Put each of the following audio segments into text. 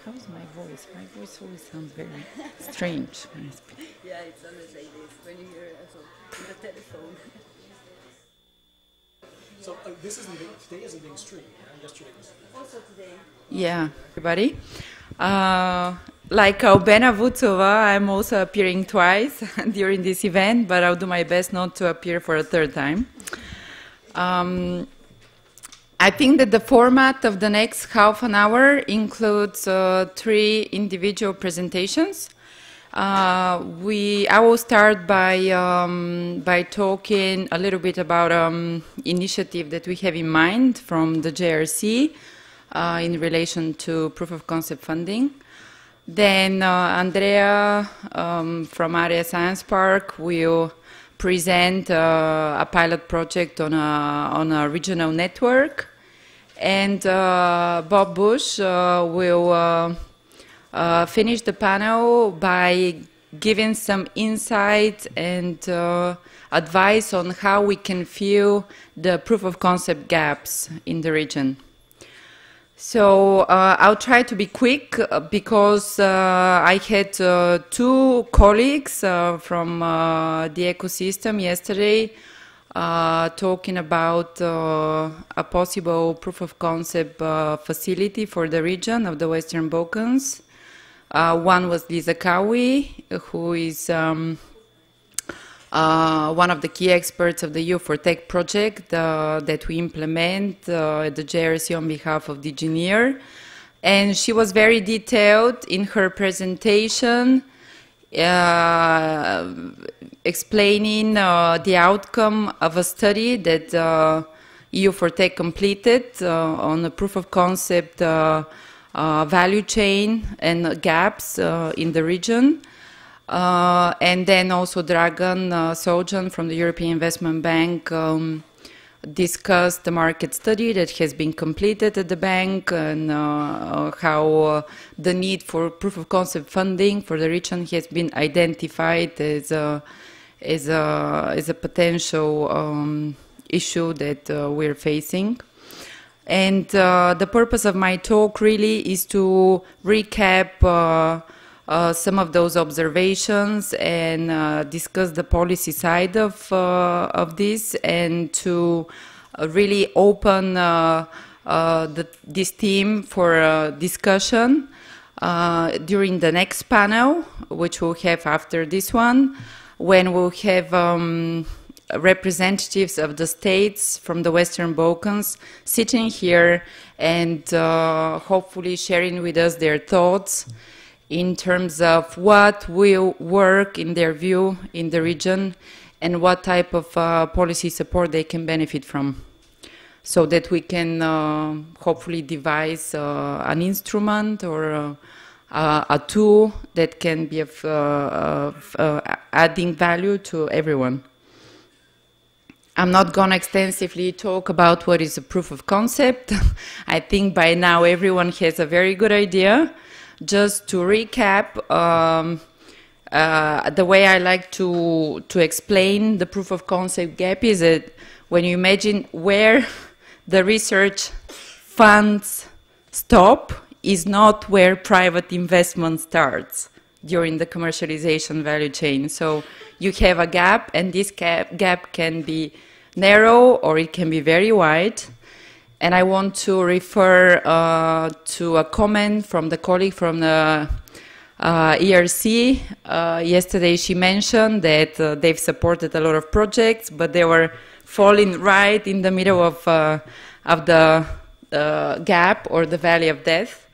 How's my voice? My voice always sounds very strange when I speak. Yeah, it's always like this when you hear it on the telephone. So this isn't being, today isn't being streamed. Yesterday was. Also today. Yeah, everybody. Like Albena Vucova, I'm also appearing twice during this event, but I'll do my best not to appear for a third time. I think that the format of the next half an hour includes 3 individual presentations. I will start by talking a little bit about initiative that we have in mind from the JRC in relation to proof of concept funding. Then Andrea from Area Science Park will present a pilot project on a regional network. And Bob Bush will finish the panel by giving some insight and advice on how we can fill the proof of concept gaps in the region. So I'll try to be quick because I had 2 colleagues from the ecosystem yesterday talking about a possible proof of concept facility for the region of the Western Balkans. One was Lisa Cowie, who is one of the key experts of the EU4Tech project that we implement at the JRC on behalf of the engineer. And she was very detailed in her presentation, explaining the outcome of a study that EU4Tech completed on the proof of concept value chain and gaps in the region. And then also Dragan Sojan from the European Investment Bank discussed the market study that has been completed at the bank and how the need for proof of concept funding for the region has been identified as a potential issue that we're facing. And the purpose of my talk really is to recap some of those observations and discuss the policy side of this, and to really open this theme for discussion during the next panel, which we'll have after this one, when we'll have representatives of the states from the Western Balkans sitting here and hopefully sharing with us their thoughts in terms of what will work in their view in the region and what type of policy support they can benefit from, so that we can hopefully devise an instrument or a tool that can be of adding value to everyone. I'm not going to extensively talk about what is a proof of concept. I think by now everyone has a very good idea. Just to recap, the way I like to explain the proof of concept gap is that when you imagine where the research funds stop is not where private investment starts during the commercialization value chain. So you have a gap, and this gap can be narrow or it can be very wide. And I want to refer to a comment from the colleague from the ERC. Yesterday she mentioned that they've supported a lot of projects, but they were falling right in the middle of the gap or the valley of death.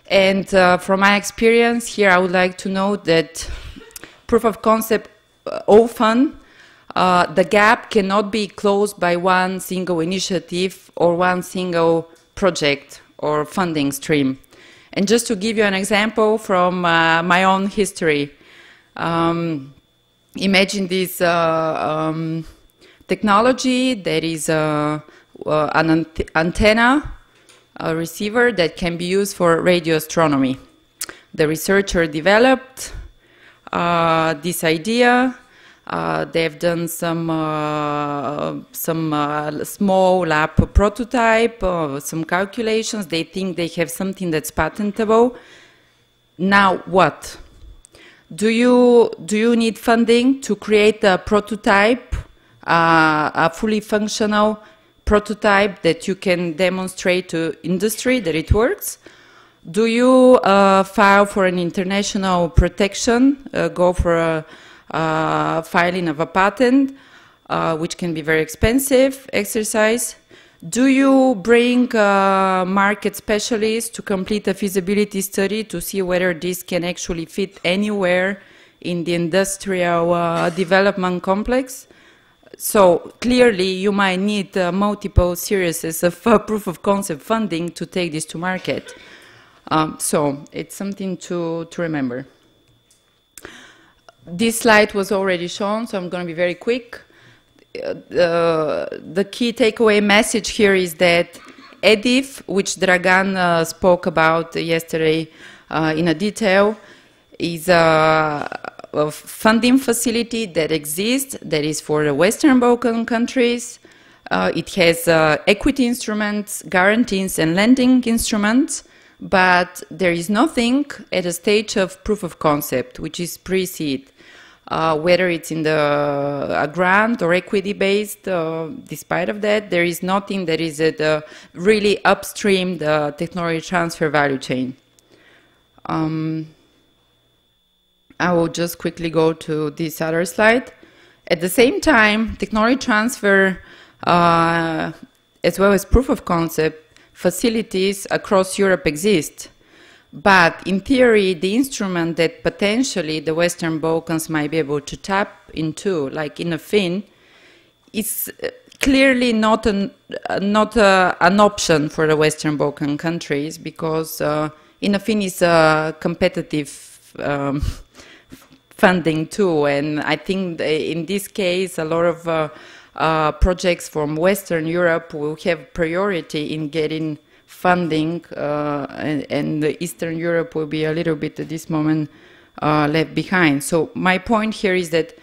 And from my experience here, I would like to note that proof of concept often the gap cannot be closed by one single initiative or one single project or funding stream. And just to give you an example from my own history, imagine this technology that is an antenna, a receiver that can be used for radio astronomy. The researcher developed this idea. They've done some small lab prototype, some calculations. They think they have something that's patentable, Now what? Do you need funding to create a prototype, a fully functional prototype that you can demonstrate to industry that it works? Do you file for an international protection, go for a filing of a patent, which can be very expensive exercise? Do you bring market specialists to complete a feasibility study to see whether this can actually fit anywhere in the industrial development complex? So clearly you might need multiple series of proof of concept funding to take this to market. So it's something to remember. This slide was already shown, so I'm going to be very quick. The key takeaway message here is that EDIF, which Dragan spoke about yesterday in a detail, is a funding facility that exists, that is for the Western Balkan countries. It has equity instruments, guarantees, and lending instruments, but there is nothing at a stage of proof of concept, which is pre-seed. Whether it's in a grant or equity-based, despite of that, there is nothing that is at really upstream the technology transfer value chain. I will just quickly go to this other slide. At the same time, technology transfer, as well as proof of concept facilities across Europe exist. But in theory, the instrument that potentially the Western Balkans might be able to tap into, like INAFIN, is clearly not an option for the Western Balkan countries, because INAFIN is a competitive funding too, and I think in this case a lot of projects from Western Europe will have priority in getting funding, and the Eastern Europe will be a little bit at this moment left behind. So my point here is that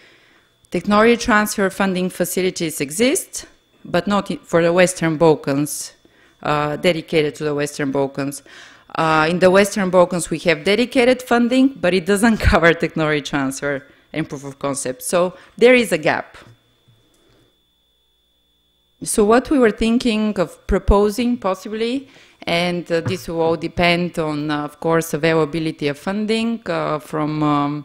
technology transfer funding facilities exist, but not for the Western Balkans, dedicated to the Western Balkans. In the Western Balkans we have dedicated funding, but it doesn't cover technology transfer and proof of concept. So there is a gap. So what we were thinking of proposing possibly, and this will all depend on, of course, availability of funding from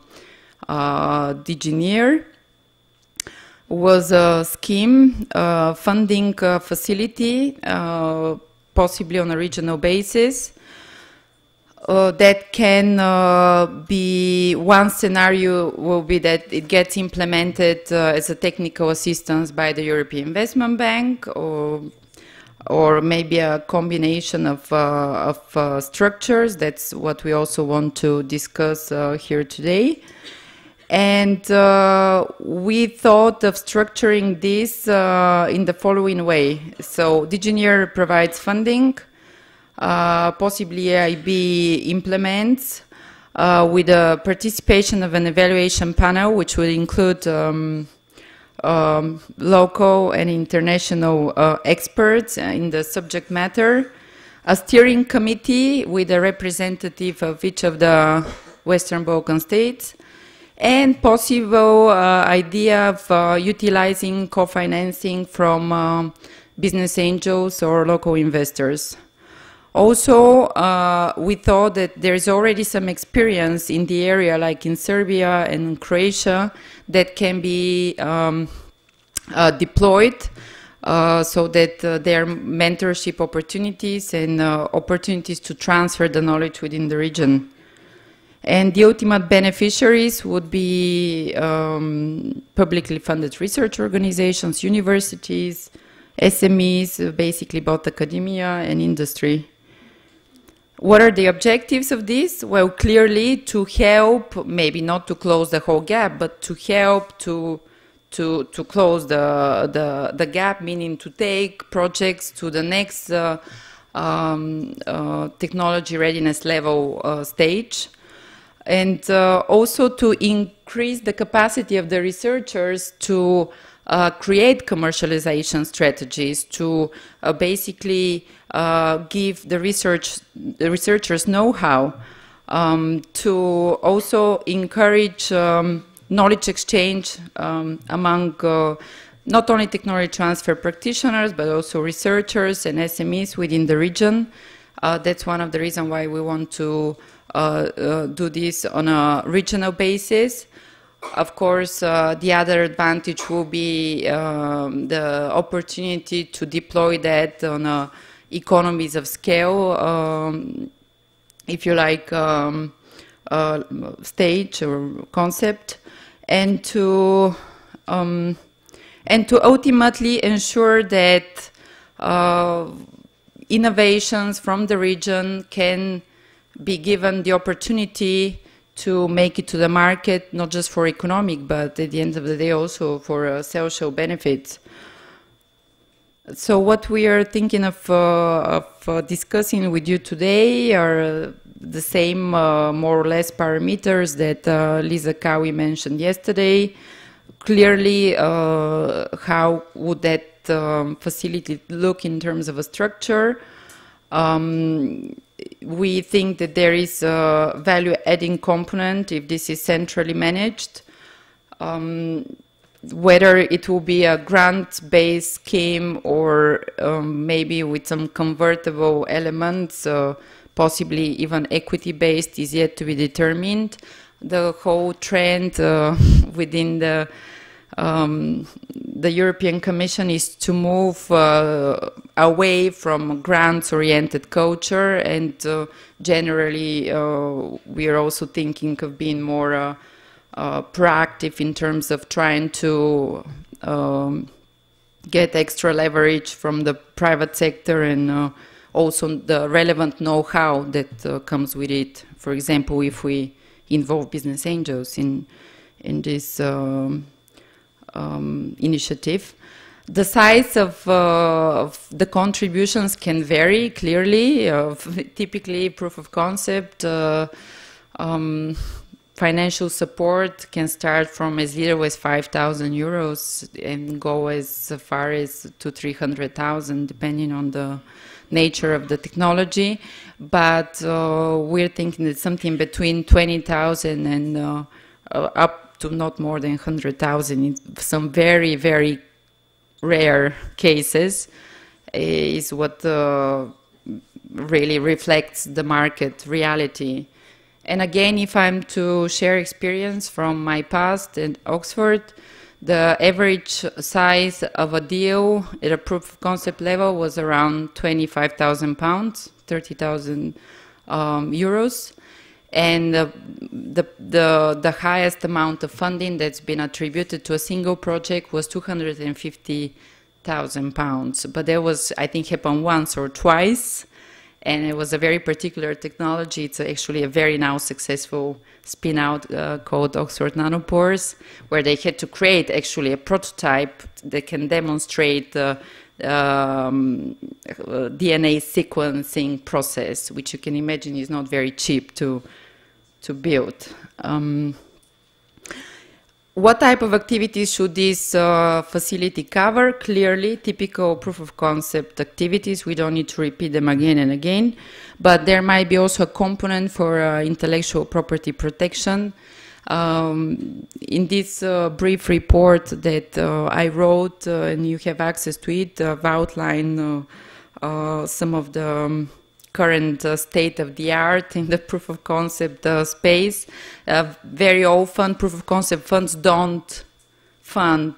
DGNIR, was a scheme, funding facility, possibly on a regional basis, that can be, one scenario will be that it gets implemented as a technical assistance by the European Investment Bank, or maybe a combination of structures. That's what we also want to discuss here today. And we thought of structuring this in the following way. So DGNIR provides funding, possibly AIB implements, with the participation of an evaluation panel, which will include local and international experts in the subject matter, a steering committee with a representative of each of the Western Balkan states, and possible idea of utilizing co-financing from business angels or local investors. Also, we thought that there's already some experience in the area, like in Serbia and Croatia, that can be deployed so that there are mentorship opportunities and opportunities to transfer the knowledge within the region. And the ultimate beneficiaries would be publicly funded research organizations, universities, SMEs, basically both academia and industry. What are the objectives of this? Well, clearly to help, maybe not to close the whole gap, but to help to close the gap, meaning to take projects to the next technology readiness level stage. And also to increase the capacity of the researchers to create commercialization strategies, to basically give the researchers know-how to also encourage knowledge exchange among not only technology transfer practitioners, but also researchers and SMEs within the region. That's one of the reasons why we want to do this on a regional basis. Of course, the other advantage will be the opportunity to deploy that on economies of scale, if you like, stage or concept, and to ultimately ensure that innovations from the region can be given the opportunity to make it to the market, not just for economic, but at the end of the day also for social benefits. So what we are thinking of discussing with you today are the same more or less parameters that Lisa Cowie mentioned yesterday. Clearly, how would that facility look in terms of a structure? We think that there is a value-adding component if this is centrally managed. Whether it will be a grant-based scheme or maybe with some convertible elements, possibly even equity-based, is yet to be determined. The whole trend within the European Commission is to move away from grants-oriented culture, and generally we are also thinking of being more proactive in terms of trying to get extra leverage from the private sector and also the relevant know-how that comes with it. For example, if we involve business angels in this initiative. The size of the contributions can vary clearly. Typically, proof of concept, financial support can start from as little as 5,000 euros and go as far as to 300,000, depending on the nature of the technology. But we're thinking that something between 20,000 and up to not more than 100,000 in some very, very rare cases is what really reflects the market reality. And again, if I'm to share experience from my past at Oxford, the average size of a deal at a proof of concept level was around £25,000, 30,000 euros. And the highest amount of funding that's been attributed to a single project was £250,000. But that was, I think, happened once or twice. And it was a very particular technology. It's actually a very now successful spin-out called Oxford Nanopores, where they had to create actually a prototype that can demonstrate the DNA sequencing process, which you can imagine is not very cheap to build. What type of activities should this facility cover? Clearly, typical proof of concept activities. We don't need to repeat them again and again, but there might be also a component for intellectual property protection. In this brief report that I wrote, and you have access to it, I've outlined some of the current state of the art in the proof of concept space. Very often proof of concept funds don't fund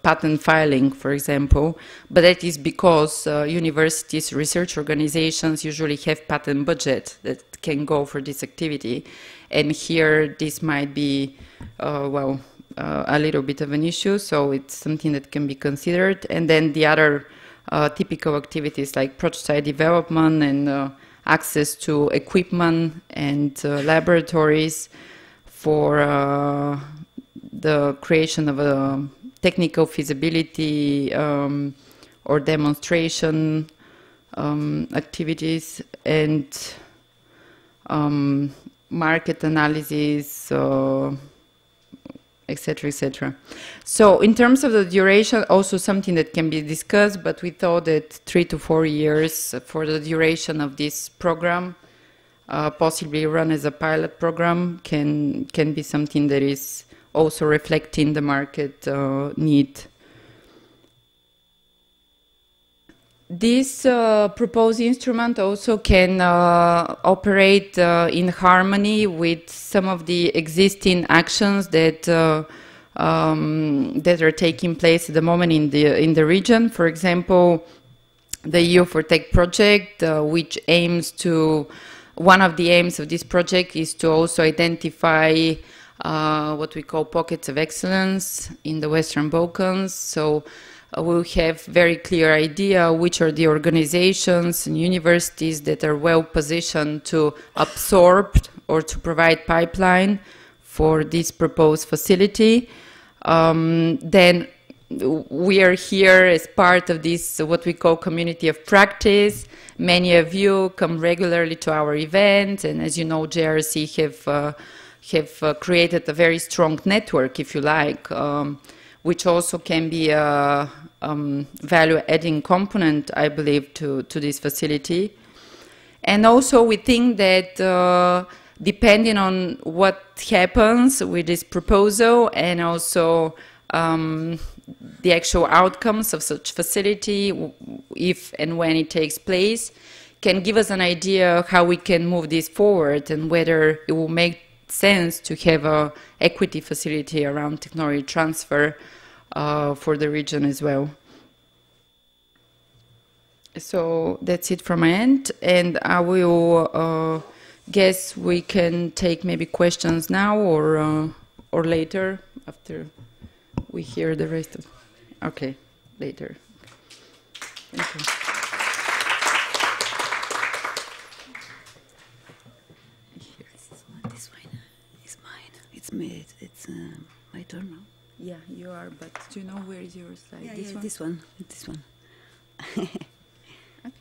patent filing, for example, but that is because universities, research organizations usually have patent budget that can go for this activity. And here this might be, well, a little bit of an issue, so it's something that can be considered. And then the other typical activities like prototype development and access to equipment and laboratories for the creation of a technical feasibility or demonstration activities, and market analysis, etc., etc. So in terms of the duration, also something that can be discussed, but we thought that 3 to 4 years for the duration of this program possibly run as a pilot program can be something that is also reflecting the market need. This proposed instrument also can operate in harmony with some of the existing actions that that are taking place at the moment in the region. For example, the EU4Tech project, which aims to, one of the aims of this project is to also identify what we call pockets of excellence in the Western Balkans. So we'll have very clear idea which are the organizations and universities that are well positioned to absorb or to provide pipeline for this proposed facility. Then we are here as part of this, what we call community of practice. Many of you come regularly to our events, and as you know, JRC have created a very strong network, if you like, which also can be a value-adding component, I believe, to this facility. And also we think that depending on what happens with this proposal and also the actual outcomes of such facility, if and when it takes place, can give us an idea of how we can move this forward and whether it will make sense to have a equity facility around technology transfer for the region as well. So that's it from my end, and I will guess we can take maybe questions now or later after we hear the rest of. Okay, later. Thank you. This one is mine. It's me. It's my turn now. Yeah, you are, but do you know where is your slide? Yeah, this yeah, one? this one. This one. Okay.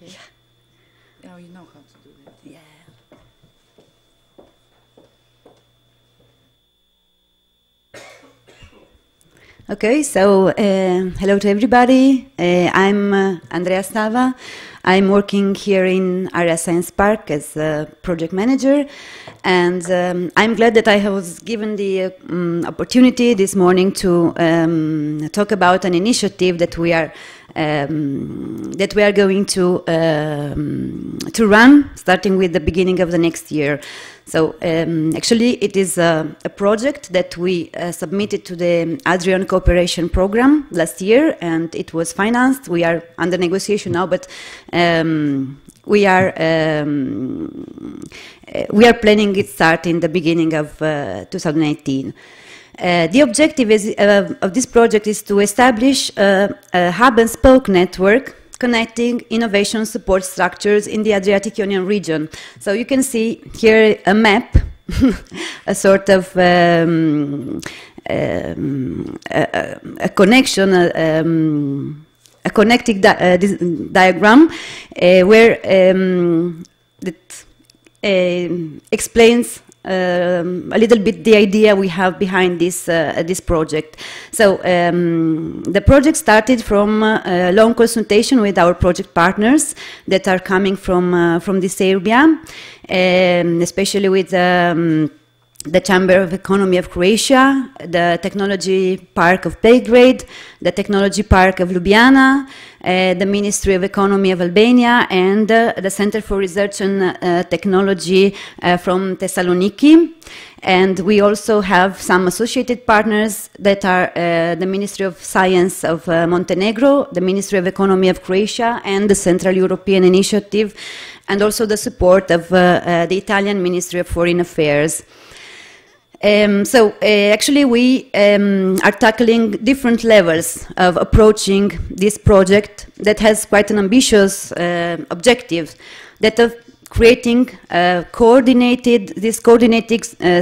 Yeah. Oh, you know how to do that. Yeah. Okay, so hello to everybody. I'm Andrea Stava. I'm working here in Area Science Park as a project manager, and I'm glad that I was given the opportunity this morning to talk about an initiative that we are going to run starting with the beginning of the next year. So actually it is a project that we submitted to the Adrian Cooperation Program last year, and it was financed. We are under negotiation now, but we are planning it start in the beginning of 2018. The objective of this project is to establish a hub and spoke network connecting innovation support structures in the Adriatic Ionian region. So you can see here a map, a sort of a connection, a connecting diagram where that explains a little bit the idea we have behind this this project. So the project started from a long consultation with our project partners that are coming from this area, especially with the Chamber of Economy of Croatia, the Technology Park of Belgrade, the Technology Park of Ljubljana, the Ministry of Economy of Albania, and the Center for Research and Technology from Thessaloniki. And we also have some associated partners that are the Ministry of Science of Montenegro, the Ministry of Economy of Croatia, and the Central European Initiative, and also the support of the Italian Ministry of Foreign Affairs. Actually we are tackling different levels of approaching this project that has quite an ambitious objective, that of creating coordinated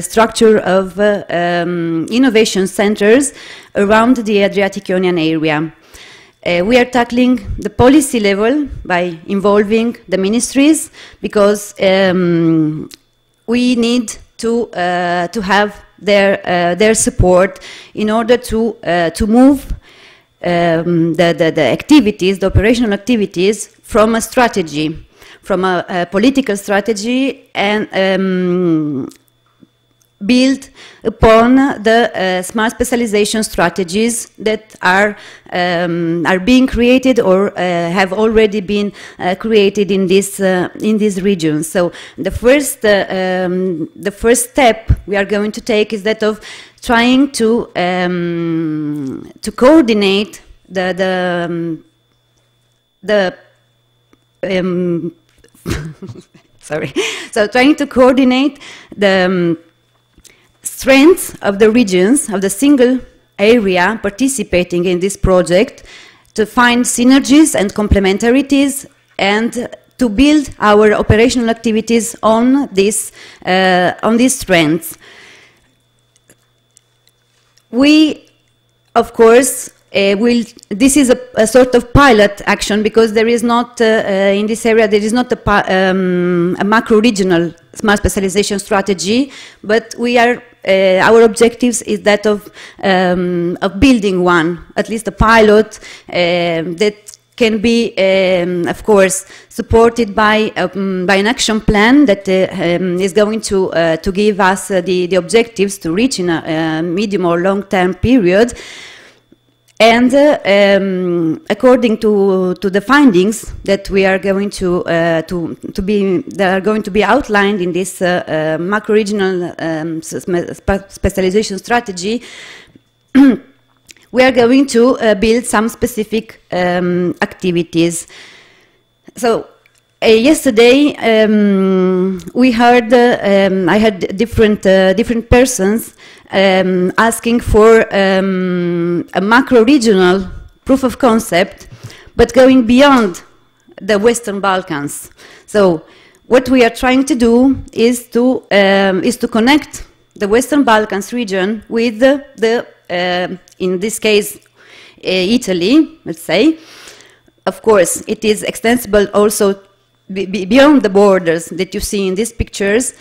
structure of innovation centers around the Adriatic Ionian area. We are tackling the policy level by involving the ministries, because we need to have their support in order to move the activities, the operational activities, from a strategy, from a political strategy and build upon the smart specialization strategies that are being created or have already been created in this region. So the first step we are going to take is that of trying to coordinate sorry. So trying to coordinate the strengths of the regions, of the single area participating in this project, to find synergies and complementarities, and to build our operational activities on these strengths. We, of course, this is a sort of pilot action, because there is not, in this area, there is not a macro-regional smart specialization strategy, but we are, our objectives is that of building one, at least a pilot, that can be, of course, supported by an action plan that is going to give us the objectives to reach in a medium or long-term period. And according to the findings that we are going that are going to be outlined in this macro-regional specialization strategy, we are going to build some specific activities. So yesterday we heard I had different persons asking for a macro-regional proof of concept, but going beyond the Western Balkans. So what we are trying to do is to connect the Western Balkans region with the in this case Italy, let's say. Of course, it is extensible also beyond the borders that you see in these pictures,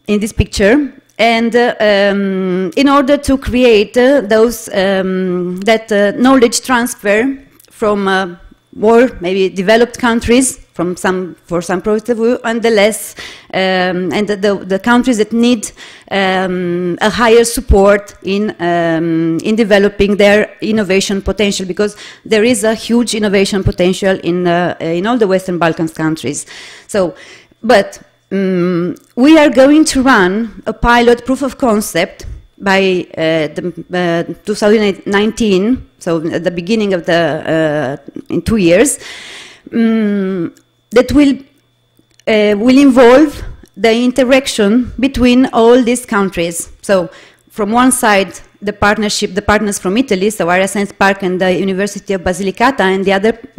in this picture. And in order to create those that knowledge transfer from more maybe developed countries, for some point of view, and the less and the countries that need a higher support in developing their innovation potential, because there is a huge innovation potential in all the Western Balkans countries. So, but we are going to run a pilot proof of concept by 2019, so at the beginning of in 2 years, that will involve the interaction between all these countries. So from one side, the partners from Italy, so Area Science Park and the University of Basilicata, and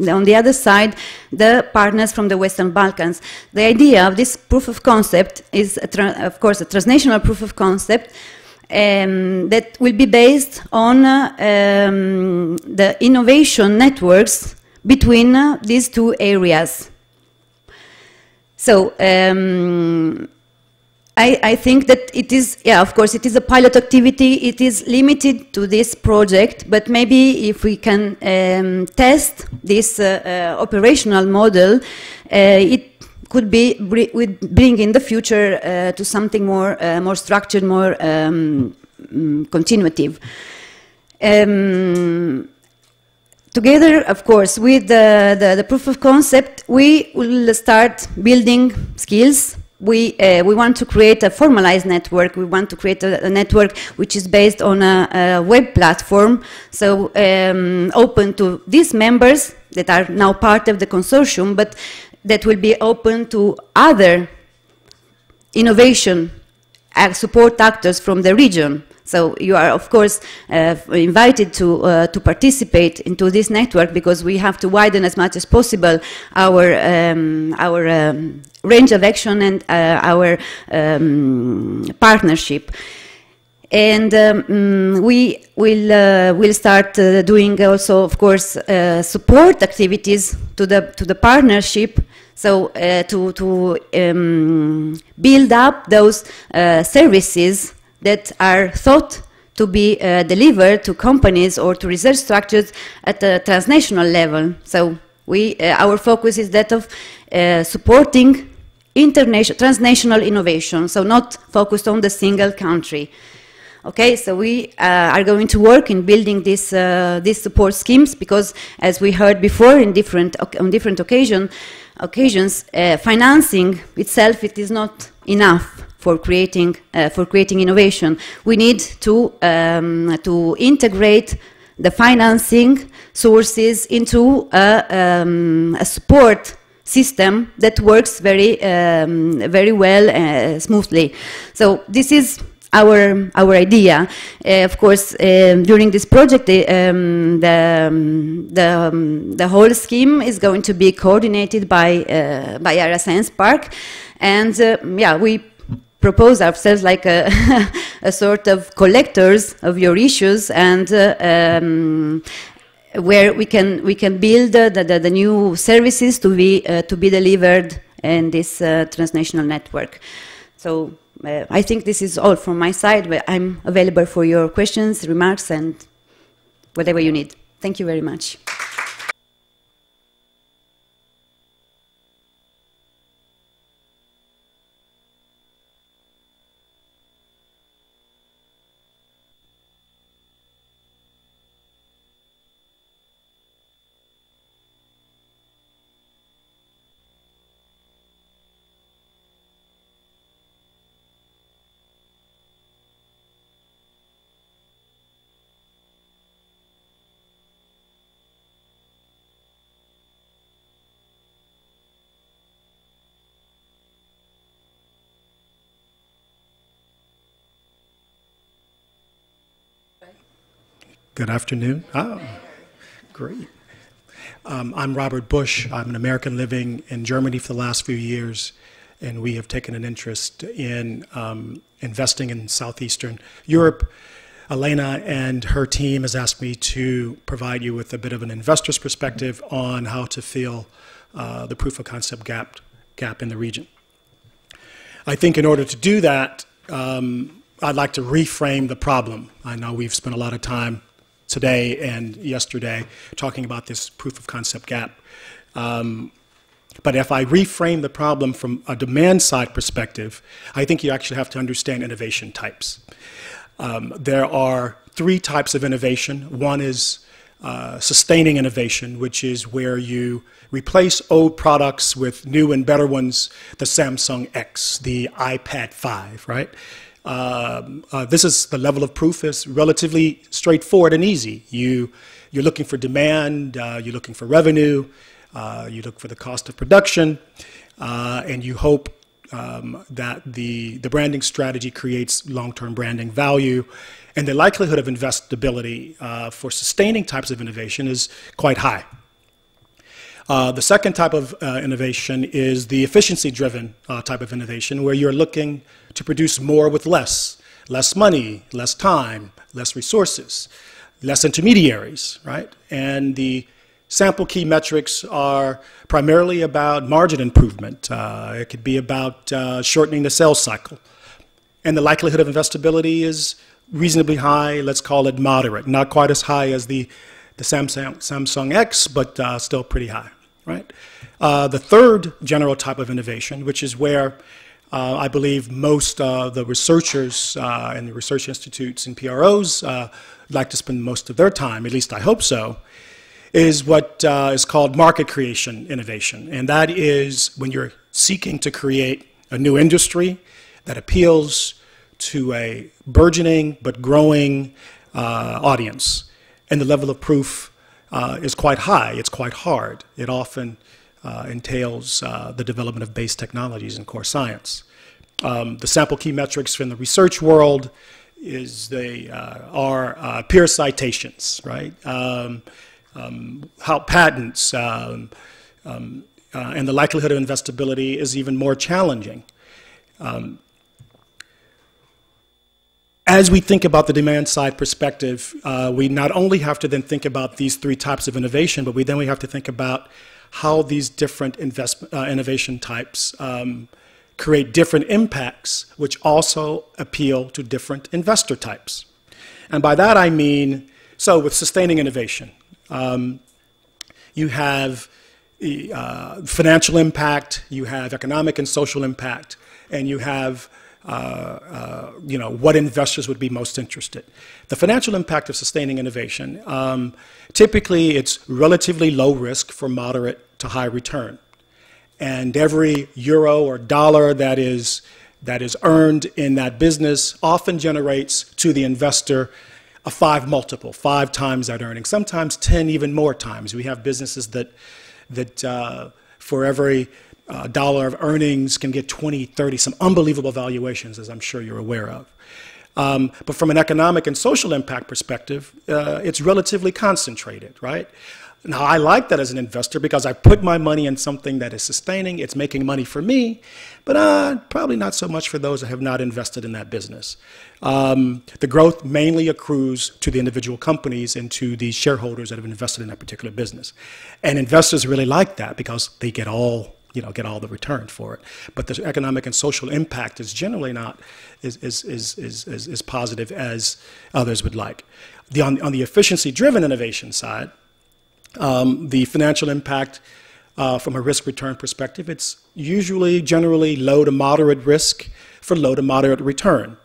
on the other side, the partners from the Western Balkans. The idea of this proof of concept is, of course, a transnational proof of concept that will be based on the innovation networks between these two areas. So I think that it is, yeah, of course, it is a pilot activity. It is limited to this project, but maybe if we can test this operational model, it could be bring in the future to something more structured, more continuative. Together, of course, with the proof of concept, we will start building skills. We want to create a formalized network. We want to create a network which is based on a web platform, so open to these members that are now part of the consortium, but that will be open to other innovation support actors from the region. So you are, of course, invited to participate into this network, because we have to widen as much as possible our range of action and our partnership. And we will start doing also, of course, support activities to the partnership. So to build up those services that are thought to be delivered to companies or to research structures at a transnational level. So our focus is that of supporting transnational innovation, so not focused on the single country. Okay, so we are going to work in building these support schemes because, as we heard before on different occasions, financing itself is not enough for creating innovation. We need to integrate the financing sources into a support system that works very well, smoothly. So this is our idea. Of course, during this project, the whole scheme is going to be coordinated by Area Science Park, and yeah, we propose ourselves like a sort of collectors of your issues, and where we can build the new services to be delivered in this transnational network. So I think this is all from my side, but I'm available for your questions, remarks, and whatever you need. Thank you very much. Good afternoon. Oh, great. I'm Robert Bush. I'm an American living in Germany for the last few years, and we have taken an interest in investing in Southeastern Europe. Elena and her team has asked me to provide you with a bit of an investor's perspective on how to fill the proof of concept gap in the region. I think in order to do that, I'd like to reframe the problem. I know we've spent a lot of time today and yesterday talking about this proof of concept gap. But if I reframe the problem from a demand side perspective, I think you actually have to understand innovation types. There are three types of innovation. One is sustaining innovation, which is where you replace old products with new and better ones, the Samsung X, the iPad 5, right? This is the level of proof is relatively straightforward and easy. You're looking for demand, you're looking for revenue, you look for the cost of production, and you hope that the branding strategy creates long-term branding value, and the likelihood of investability for sustaining types of innovation is quite high. The second type of innovation is the efficiency-driven type of innovation, where you're looking to produce more with less money, less time, less resources, less intermediaries, right? And the sample key metrics are primarily about margin improvement. It could be about shortening the sales cycle. And the likelihood of investability is reasonably high, let's call it moderate. Not quite as high as the Samsung X, but still pretty high, right? The third general type of innovation, which is where I believe most of the researchers and the research institutes and PROs like to spend most of their time, at least I hope so, is what is called market creation innovation. And that is when you're seeking to create a new industry that appeals to a burgeoning but growing audience. And the level of proof is quite high. It's quite hard. It often entails the development of base technologies and core science. The sample key metrics from the research world is are peer citations, right? How patents and the likelihood of investability is even more challenging. As we think about the demand side perspective, we not only have to then think about these three types of innovation, but we have to think about how these different innovation types create different impacts, which also appeal to different investor types. And by that I mean, so with sustaining innovation, you have financial impact, you have economic and social impact, and you have what investors would be most interested. The financial impact of sustaining innovation, typically it's relatively low risk for moderate to high return. And every euro or dollar that is earned in that business often generates to the investor a 5 multiple, 5 times that earning, sometimes 10 even more times. We have businesses that for every dollar of earnings can get 20, 30, some unbelievable valuations, as I'm sure you're aware of. But from an economic and social impact perspective, it's relatively concentrated, right? Now, I like that as an investor because I put my money in something that is sustaining, it's making money for me, but probably not so much for those that have not invested in that business. The growth mainly accrues to the individual companies and to the shareholders that have invested in that particular business. And investors really like that because they get all the return for it. But the economic and social impact is generally not as positive as others would like. On the efficiency-driven innovation side, the financial impact from a risk-return perspective, it's usually generally low to moderate risk for low to moderate return,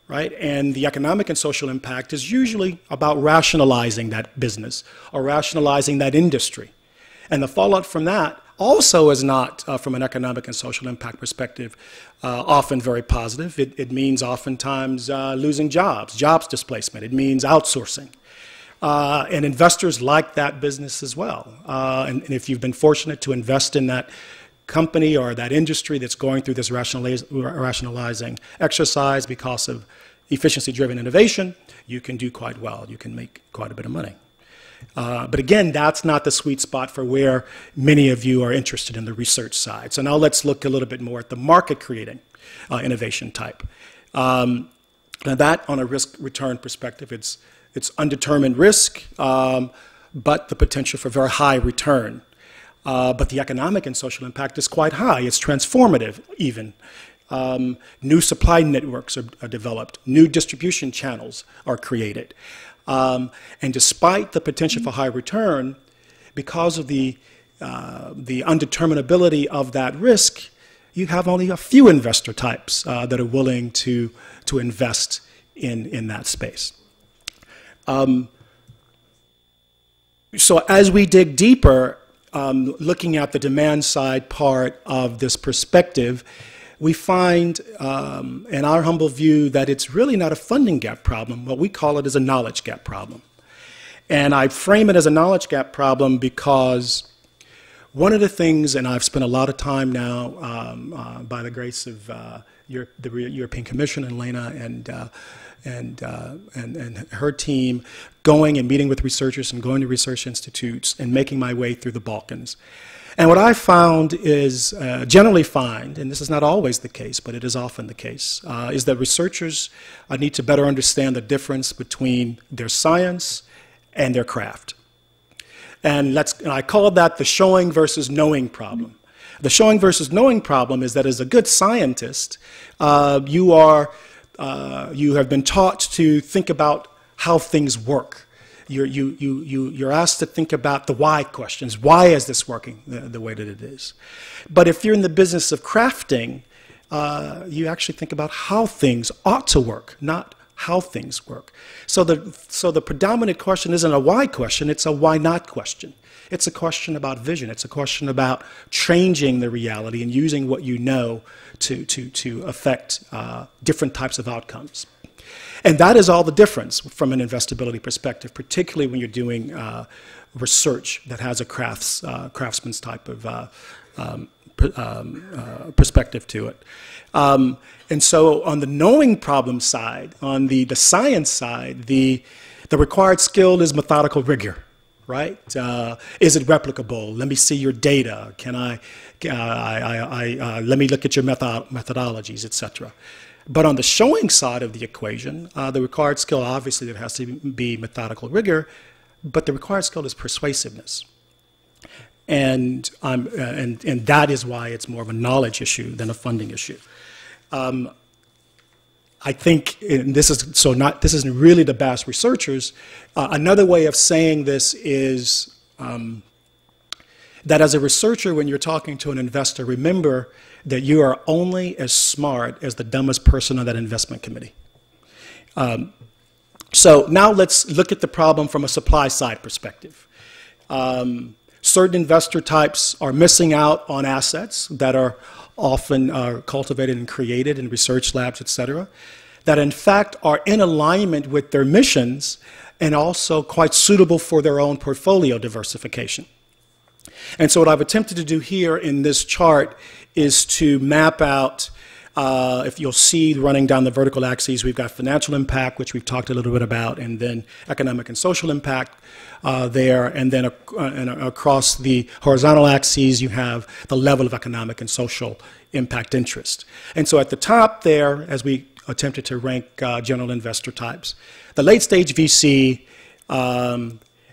right? And the economic and social impact is usually about rationalizing that business or rationalizing that industry. And the fallout from that also is not, from an economic and social impact perspective, often very positive. It means oftentimes losing jobs displacement. It means outsourcing. And investors like that business as well. And if you've been fortunate to invest in that company or that industry that's going through this rationalizing exercise because of efficiency-driven innovation, you can do quite well. You can make quite a bit of money. But again, that's not the sweet spot for where many of you are interested in the research side. So now let's look a little bit more at the market-creating innovation type. Now that, on a risk-return perspective, it's undetermined risk, but the potential for very high return. But the economic and social impact is quite high. It's transformative, even. New supply networks are developed. New distribution channels are created. And despite the potential for high return, because of the undeterminability of that risk, you have only a few investor types that are willing to invest in that space. So as we dig deeper, looking at the demand side part of this perspective, we find, in our humble view, that it's really not a funding gap problem. What we call it is a knowledge gap problem. And I frame it as a knowledge gap problem because one of the things, and I've spent a lot of time now, by the grace of the European Commission and Lena and her team, going and meeting with researchers and going to research institutes and making my way through the Balkans. And what I found is, generally find, and this is not always the case, but it is often the case, is that researchers need to better understand the difference between their science and their craft. And I call that the showing versus knowing problem. The showing versus knowing problem is that as a good scientist, you have been taught to think about how things work. You're asked to think about the why questions. Why is this working the way that it is? But if you're in the business of crafting, you actually think about how things ought to work, not how things work. So the predominant question isn't a why question, it's a why not question. It's a question about vision. It's a question about changing the reality and using what you know to affect different types of outcomes. And that is all the difference from an investability perspective, particularly when you're doing research that has a craftsman's type of perspective to it. And so on the knowing problem side, on the science side, the required skill is methodical rigor, right? Is it replicable? Let me see your data. Let me look at your methodologies, etc. But on the showing side of the equation, the required skill, obviously, there has to be methodical rigor, but the required skill is persuasiveness. And that is why it's more of a knowledge issue than a funding issue. I think, and this isn't really to bash researchers. Another way of saying this is that as a researcher, when you're talking to an investor, remember that you are only as smart as the dumbest person on that investment committee. So now let's look at the problem from a supply side perspective. Certain investor types are missing out on assets that are often cultivated and created in research labs, et cetera, that in fact are in alignment with their missions and also quite suitable for their own portfolio diversification. And so what I've attempted to do here in this chart is to map out, if you'll see running down the vertical axes, we've got financial impact, which we've talked a little bit about, and then economic and social impact there, and then across the horizontal axes, you have the level of economic and social impact interest. And so at the top there, as we attempted to rank general investor types, the late stage VC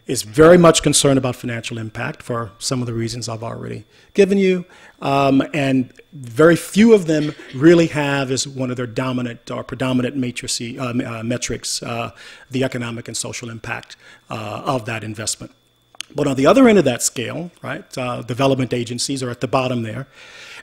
is very much concerned about financial impact for some of the reasons I've already given you. And very few of them really have as one of their dominant or predominant metrics the economic and social impact of that investment. But on the other end of that scale, right, development agencies are at the bottom there.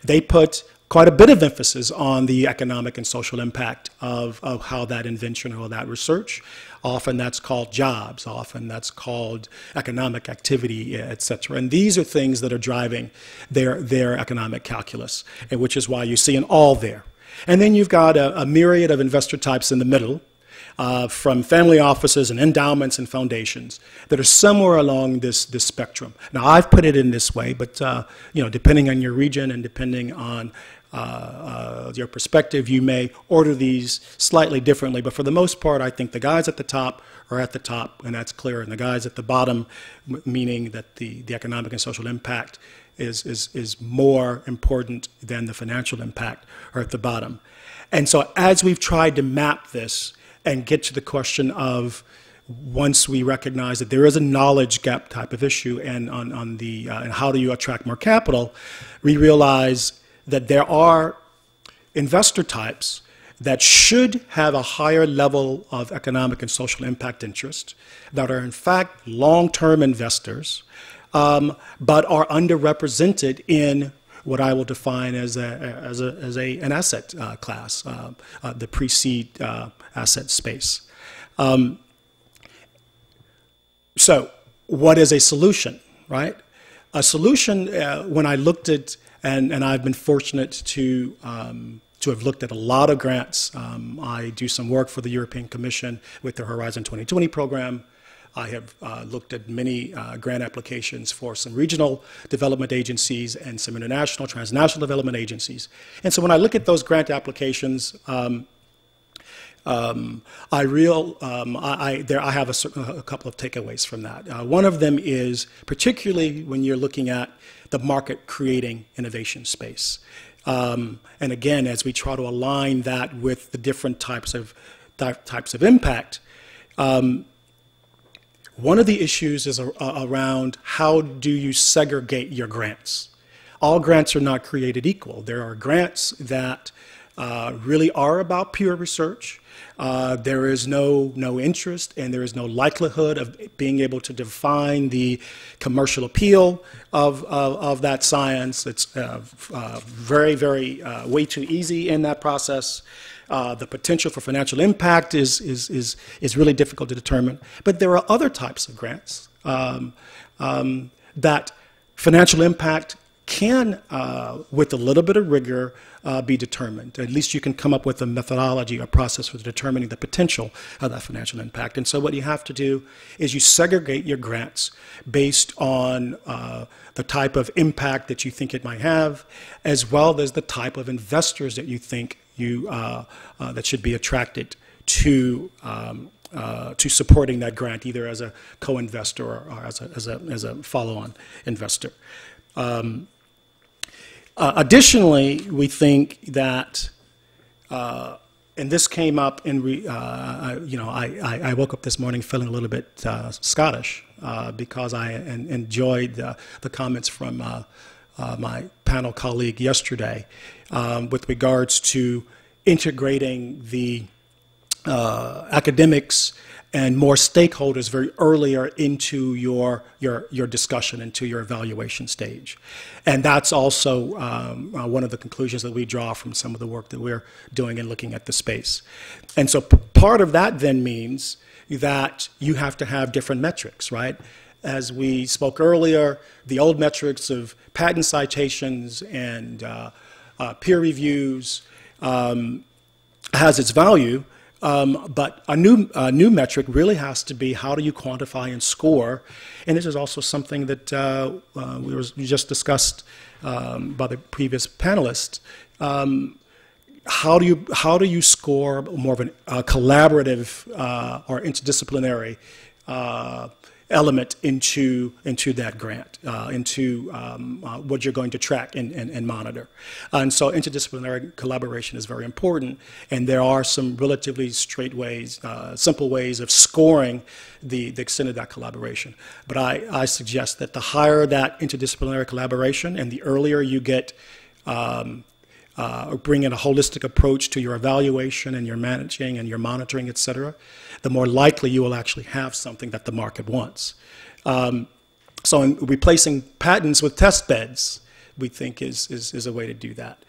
They put quite a bit of emphasis on the economic and social impact of how that invention or that research. Often that's called jobs, often that's called economic activity, et cetera. And these are things that are driving their economic calculus, and which is why you see an all there. And then you've got a myriad of investor types in the middle, from family offices and endowments and foundations that are somewhere along this spectrum. Now, I've put it in this way, but you know, depending on your region and depending on your perspective, you may order these slightly differently. But for the most part, I think the guys at the top are at the top, and that's clear. And the guys at the bottom, meaning that the economic and social impact is more important than the financial impact, are at the bottom. And so as we've tried to map this and get to the question of, once we recognize that there is a knowledge gap type of issue and and how do you attract more capital, we realize that there are investor types that should have a higher level of economic and social impact interest, that are in fact long-term investors, but are underrepresented in what I will define as an asset class, the pre-seed asset space. So what is a solution, right? A solution, when I looked at, and I've been fortunate to have looked at a lot of grants. I do some work for the European Commission with the Horizon 2020 program. I have looked at many grant applications for some regional development agencies and some international, transnational development agencies. And so when I look at those grant applications, I have a couple of takeaways from that. One of them is particularly when you're looking at the market creating innovation space. And again, as we try to align that with the different types of impact, one of the issues is around how do you segregate your grants. All grants are not created equal. There are grants that really are about pure research. There is no interest and there is no likelihood of being able to define the commercial appeal of that science. It's very, very way too easy in that process. The potential for financial impact is really difficult to determine. But there are other types of grants that financial impact can, with a little bit of rigor, be determined. At least you can come up with a methodology or process for determining the potential of that financial impact. And so what you have to do is you segregate your grants based on the type of impact that you think it might have, as well as the type of investors that you think that should be attracted to supporting that grant, either as a co-investor or as a follow-on investor. Additionally, we think that, and this came up in, I woke up this morning feeling a little bit Scottish because I enjoyed the comments from my panel colleague yesterday with regards to integrating the academics and more stakeholders very earlier into your discussion, into your evaluation stage. And that's also one of the conclusions that we draw from some of the work that we're doing in looking at the space. And so part of that then means that you have to have different metrics, right? As we spoke earlier, the old metrics of patent citations and peer reviews has its value, but a new metric really has to be how do you quantify and score, and this is also something that we just discussed by the previous panelists. How do you score more of a collaborative or interdisciplinary element into that grant, into what you're going to track and monitor. And so interdisciplinary collaboration is very important, and there are some relatively straight ways, simple ways of scoring the extent of that collaboration. But I suggest that the higher that interdisciplinary collaboration and the earlier you get bring in a holistic approach to your evaluation and your managing and your monitoring, et cetera, the more likely you will actually have something that the market wants. So in replacing patents with test beds, we think is a way to do that.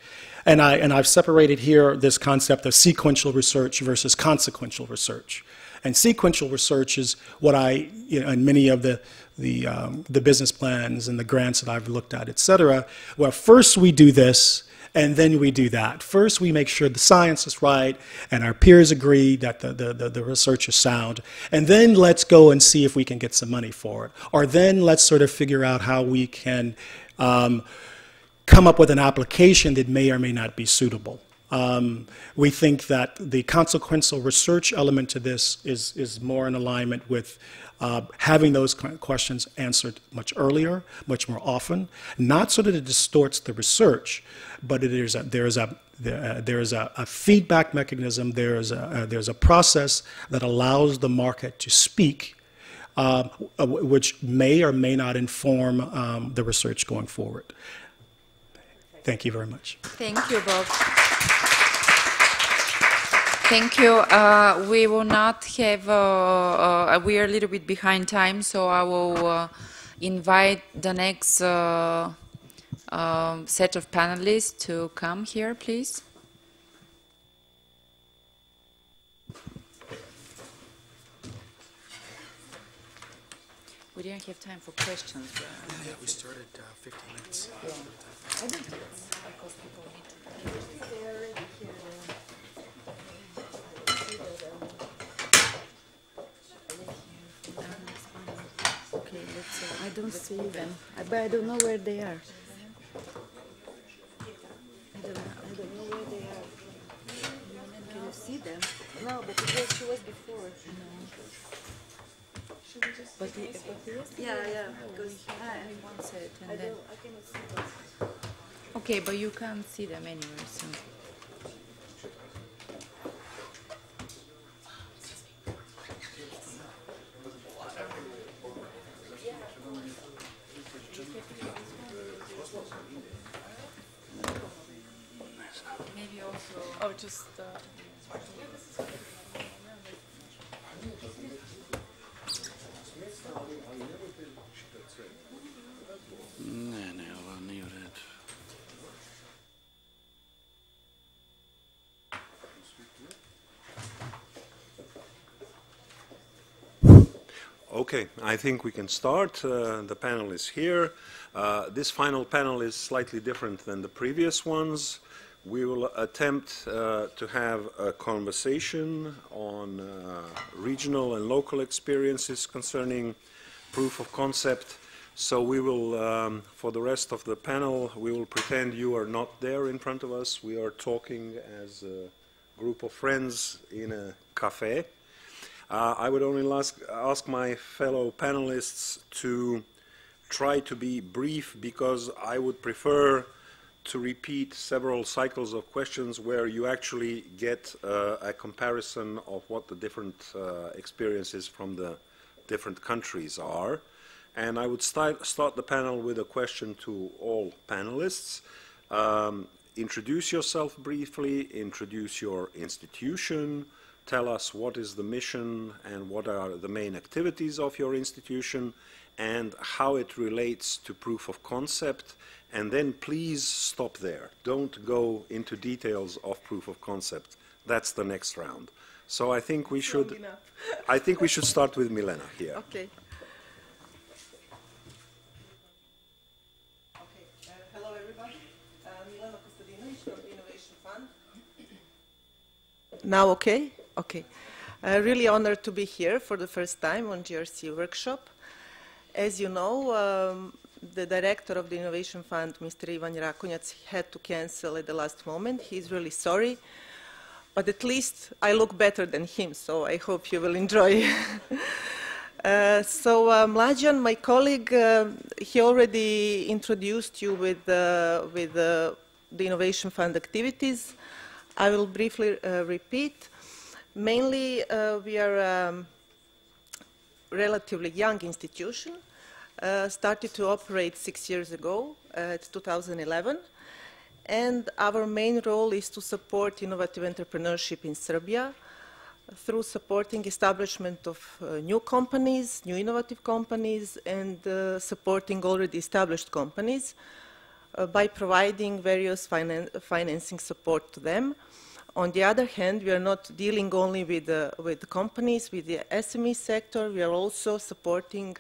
And I've separated here this concept of sequential research versus consequential research. And sequential research is what in many of the business plans and the grants that I've looked at, et cetera, where first we do this, and then we do that. First, we make sure the science is right, and our peers agree that the research is sound. And then let's go and see if we can get some money for it. Or then let's sort of figure out how we can come up with an application that may or may not be suitable. We think that the consequential research element to this is more in alignment with having those questions answered much earlier, much more often, not so that it distorts the research, but there is a feedback mechanism, there's a process that allows the market to speak, which may or may not inform the research going forward. Thank you very much. Thank you, Bob. Thank you. We will not have, we are a little bit behind time, so I will invite the next set of panelists to come here, please. We didn't have time for questions. Yeah, we started 15 minutes. Yeah. I think it's because people need to... Okay, I don't see them, but I don't know where they are. I don't know where they are. Can you see them? No, but she was before. No. But yeah, because one set and then. I cannot see them. Okay, but you can't see them anyway, so. Maybe also. Oh, just. Okay, I think we can start. The panel is here. This final panel is slightly different than the previous ones. We will attempt to have a conversation on regional and local experiences concerning proof of concept. So we will, for the rest of the panel, we will pretend you are not there in front of us. We are talking as a group of friends in a cafe. I would only ask my fellow panelists to try to be brief, because I would prefer to repeat several cycles of questions where you actually get a comparison of what the different experiences from the different countries are. And I would start the panel with a question to all panelists. Introduce yourself briefly, introduce your institution, tell us what is the mission and what are the main activities of your institution and how it relates to proof of concept, and then please stop there. Don't go into details of proof of concept. That's the next round. So I think we should start with Milena here. Okay. Hello everybody. Milena Kostadinovic from the Innovation Fund. Now okay? Okay. Really honored to be here for the first time on GRC workshop. As you know, the director of the Innovation Fund, Mr. Ivan Rakonjac, had to cancel at the last moment. He's really sorry. But at least I look better than him, so I hope you will enjoy. Mlađan, my colleague, he already introduced you with the Innovation Fund activities. I will briefly repeat. Mainly, we are a relatively young institution, started to operate 6 years ago, 2011. And our main role is to support innovative entrepreneurship in Serbia through supporting establishment of new companies, new innovative companies, and supporting already established companies by providing various financing support to them. On the other hand, we are not dealing only with the companies, with the SME sector. We are also supporting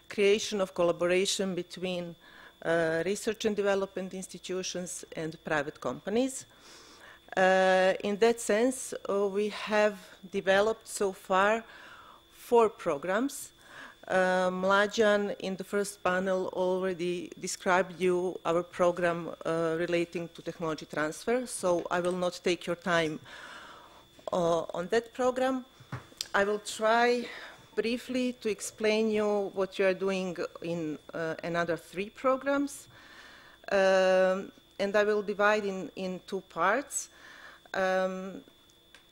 creation of collaboration between research and development institutions and private companies. In that sense, we have developed so far 4 programs. Mlađan in the first panel already described you our program relating to technology transfer, so I will not take your time on that program. I will try briefly to explain you what you are doing in another 3 programs. And I will divide in 2 parts.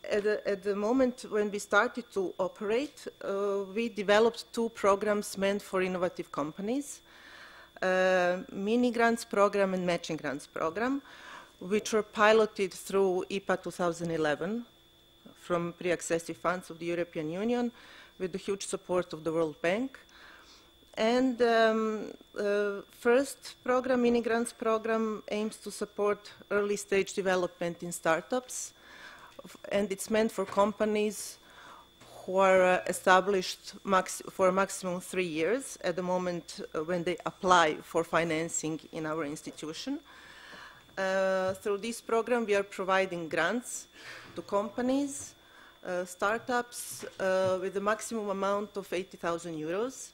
At the moment when we started to operate, we developed 2 programs meant for innovative companies, mini grants program and matching grants program, which were piloted through IPA 2011 from pre-accessive funds of the European Union, with the huge support of the World Bank. And first program, Mini Grants program, aims to support early stage development in startups. And it's meant for companies who are established for a maximum 3 years at the moment when they apply for financing in our institution. Through this program, we are providing grants to companies, startups with a maximum amount of 80,000 euros.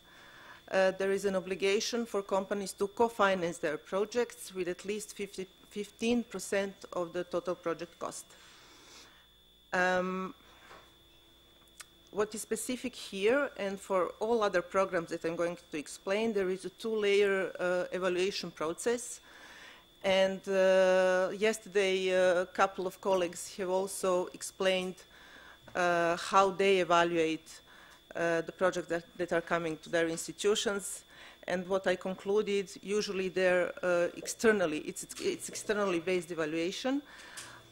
There is an obligation for companies to co-finance their projects with at least 15% of the total project cost. What is specific here, and for all other programs that I'm going to explain, there is a 2-layer evaluation process. And yesterday, a couple of colleagues have also explained how they evaluate the projects that are coming to their institutions. And what I concluded, usually they're externally, it's externally based evaluation.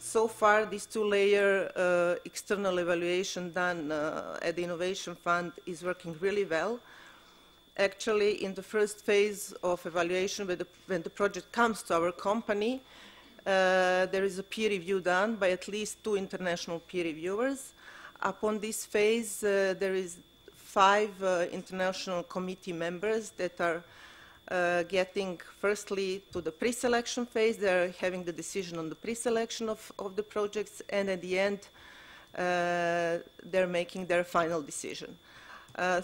So far, this 2-layer external evaluation done at the Innovation Fund is working really well. Actually, in the first phase of evaluation, when the project comes to our company, there is a peer review done by at least 2 international peer reviewers. Upon this phase, there is 5 international committee members that are getting firstly to the pre-selection phase. They're having the decision on the pre-selection of the projects, and at the end, they're making their final decision.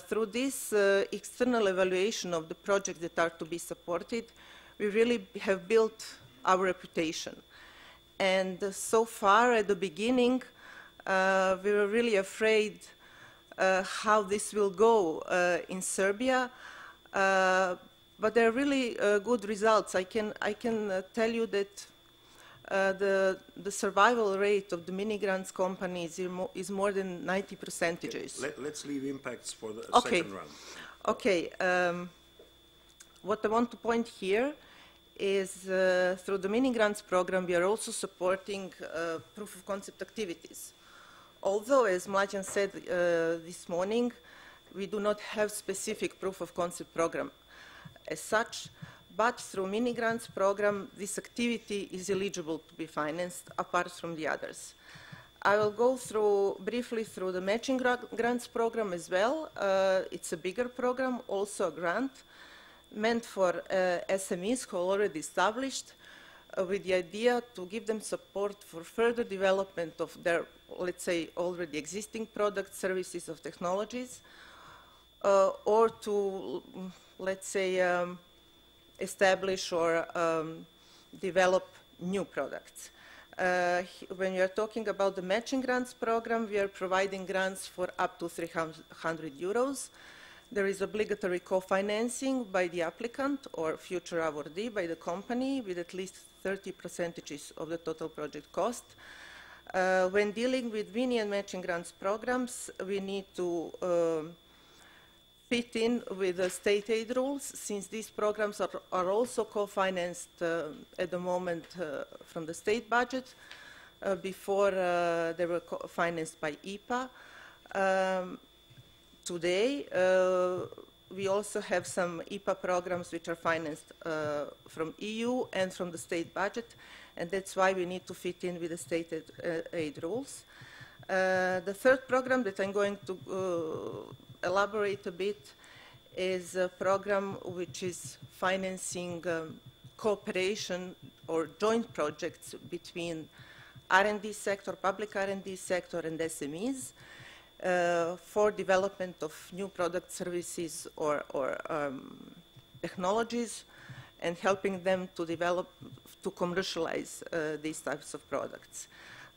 Through this external evaluation of the projects that are to be supported, we really have built our reputation. And so far, at the beginning, we were really afraid how this will go in Serbia, but there are really good results. I can tell you that the survival rate of the mini grants companies is more than 90%. Let's leave impacts for the second round. Okay. What I want to point here is through the mini grants program, we are also supporting proof of concept activities although, as Mlađan said this morning, we do not have specific proof of concept program as such, but through mini grants program, this activity is eligible to be financed apart from the others. I will go briefly through the matching grants program as well. It's a bigger program, also a grant, meant for SMEs who are already established, with the idea to give them support for further development of their, let's say, already existing products, services, of technologies, or to, let's say, establish or develop new products. When we are talking about the matching grants program, we are providing grants for up to 300 euros. There is obligatory co-financing by the applicant or future awardee by the company with at least 30% of the total project cost. When dealing with mini and matching grants programs, we need to fit in with the state aid rules, since these programs are also co-financed at the moment from the state budget. Before they were financed by IPA. Today, we also have some IPA programs which are financed from EU and from the state budget, and that's why we need to fit in with the state aid rules. The third program that I'm going to elaborate a bit is a program which is financing cooperation or joint projects between R&D sector, public R&D sector, and SMEs for development of new product services or technologies, and helping them to develop, to commercialize these types of products.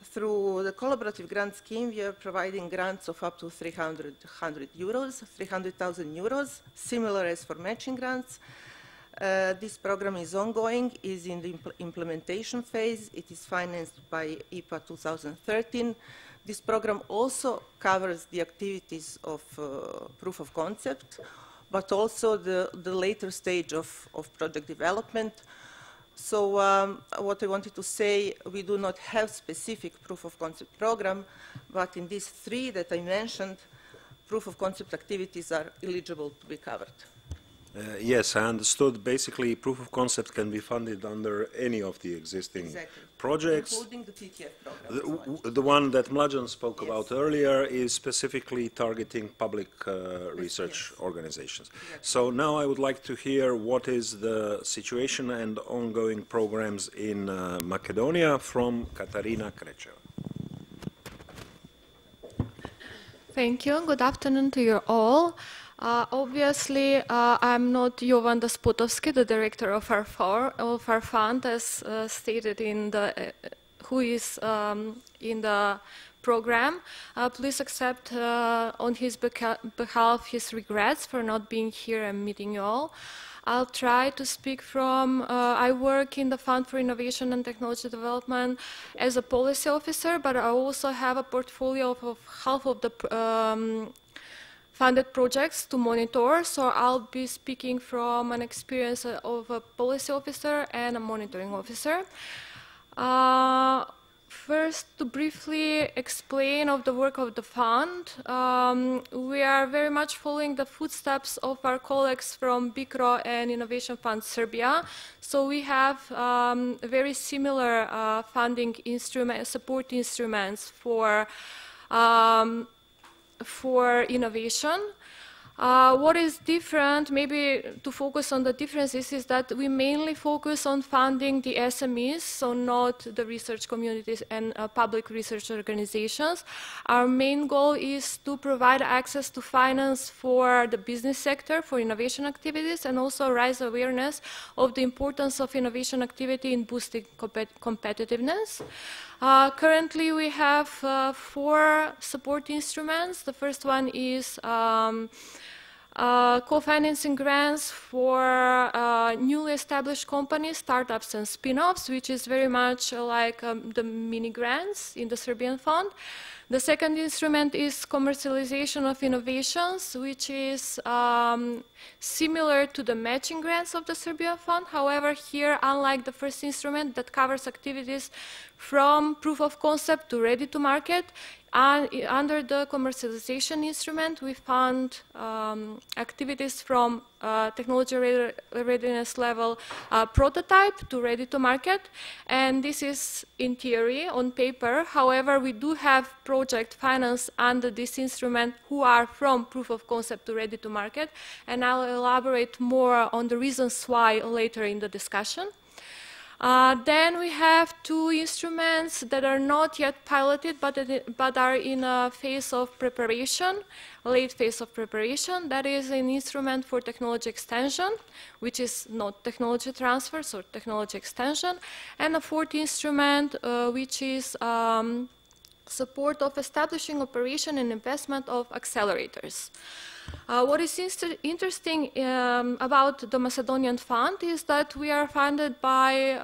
Through the collaborative grant scheme, we are providing grants of up to 300,000 euros, similar as for matching grants. This program is ongoing, is in the implementation phase. It is financed by IPA 2013. This program also covers the activities of proof of concept, but also the later stage of project development. So what I wanted to say, we do not have specific proof of concept program, but in these three that I mentioned, proof of concept activities are eligible to be covered. Yes, I understood. Basically, proof of concept can be funded under any of the existing projects. Including the TTF program. The one that Mlađan spoke about earlier is specifically targeting public research organizations. So now I would like to hear what is the situation and ongoing programs in Macedonia from Katarina Krečeva. Thank you. Good afternoon to you all. Obviously, I'm not Jovan Dasputovski, the director of our fund, as stated in the who is in the program. Please accept on his behalf his regrets for not being here and meeting you all. I'll try to speak from, I work in the Fund for Innovation and Technology Development as a policy officer, but I also have a portfolio of half of the funded projects to monitor, so I'll be speaking from an experience of a policy officer and a monitoring officer. First, to briefly explain of the work of the fund, we are very much following the footsteps of our colleagues from BICRO and Innovation Fund Serbia. So we have very similar funding support instruments for innovation. What is different, maybe to focus on the differences, is that we mainly focus on funding the SMEs, so not the research communities and public research organizations. Our main goal is to provide access to finance for the business sector, for innovation activities, and also raise awareness of the importance of innovation activity in boosting competitiveness. Currently, we have 4 support instruments. The first one is co-financing grants for newly established companies, startups, and spin-offs, which is very much like the mini grants in the Serbian fund. The second instrument is commercialization of innovations, which is similar to the matching grants of the Serbian Fund. However, here, unlike the first instrument that covers activities from proof of concept to ready to market, under the commercialization instrument, we fund activities from technology readiness level prototype to ready to market. And this is in theory, on paper. However, we do have project finance under this instrument who are from proof of concept to ready to market. And I'll elaborate more on the reasons why later in the discussion. Then we have two instruments that are not yet piloted, but are in a phase of preparation, late phase of preparation. That is an instrument for technology extension, which is not technology transfer, so technology extension. And a fourth instrument, which is support of establishing operation and investment of accelerators. What is interesting about the Macedonian Fund is that we are funded by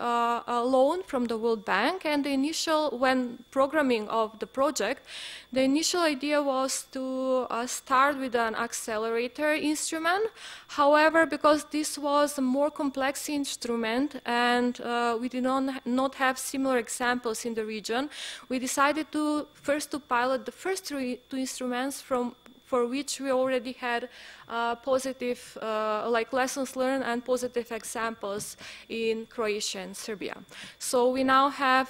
a loan from the World Bank, and the initial, when programming of the project, the initial idea was to start with an accelerator instrument. However, because this was a more complex instrument and we did not have similar examples in the region, we decided to first to pilot the first two instruments for which we already had positive, like lessons learned and positive examples in Croatia and Serbia. So we now have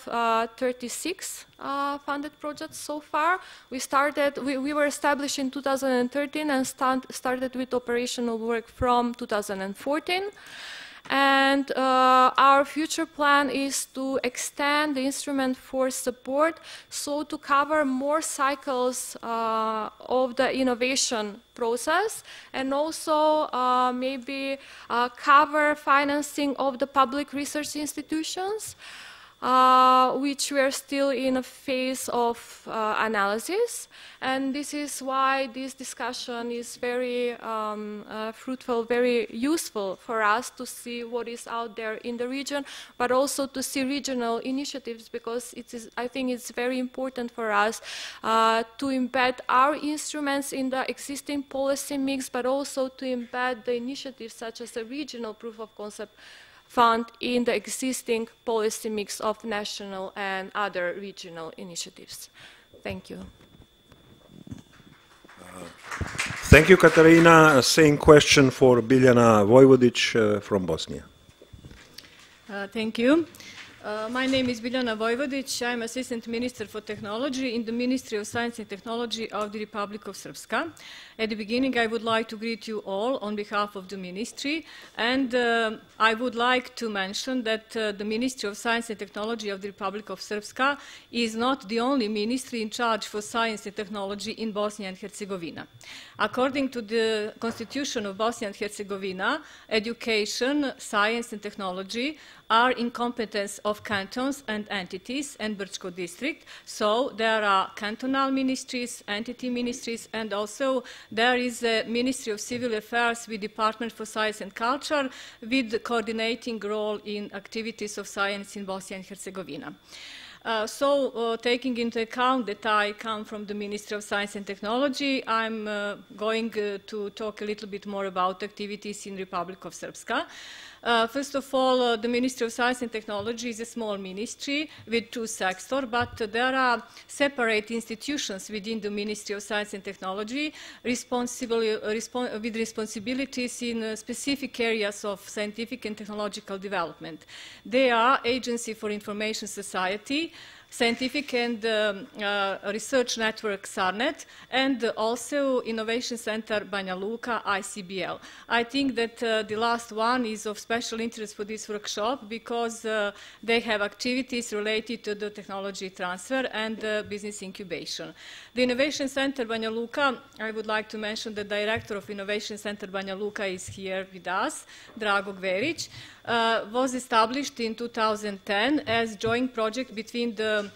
36 funded projects so far. We were established in 2013 and started with operational work from 2014. And our future plan is to extend the instrument for support, so to cover more cycles of the innovation process, and also maybe cover financing of the public research institutions, which we are still in a phase of analysis. And this is why this discussion is very fruitful, very useful for us to see what is out there in the region, but also to see regional initiatives, because I think it's very important for us to embed our instruments in the existing policy mix, but also to embed the initiatives such as the regional proof of concept fund in the existing policy mix of national and other regional initiatives. Thank you. Thank you, Katarina. Same question for Biljana Vojvodic from Bosnia. Thank you. My name is Biljana Vojvodic. I'm Assistant Minister for Technology in the Ministry of Science and Technology of the Republic of Srpska. At the beginning, I would like to greet you all on behalf of the Ministry, and I would like to mention that the Ministry of Science and Technology of the Republic of Srpska is not the only ministry in charge for science and technology in Bosnia and Herzegovina. According to the Constitution of Bosnia and Herzegovina, education, science and technology are in competence of cantons and entities and Brčko district. So there are cantonal ministries, entity ministries, and also there is a Ministry of Civil Affairs with Department for Science and Culture with the coordinating role in activities of science in Bosnia and Herzegovina. Taking into account that I come from the Ministry of Science and Technology, I'm going to talk a little bit more about activities in Republic of Srpska. First of all, the Ministry of Science and Technology is a small ministry with two sectors, but there are separate institutions within the Ministry of Science and Technology with responsibilities in specific areas of scientific and technological development. They are Agency for Information Society, Scientific and Research Network SARNET, and also Innovation Center Banja Luka, ICBL. I think that the last one is of special interest for this workshop because they have activities related to the technology transfer and business incubation. The Innovation Center Banja Luka, I would like to mention the Director of Innovation Center Banja Luka is here with us, Drago Gverić. Was established in 2010 as joint project between the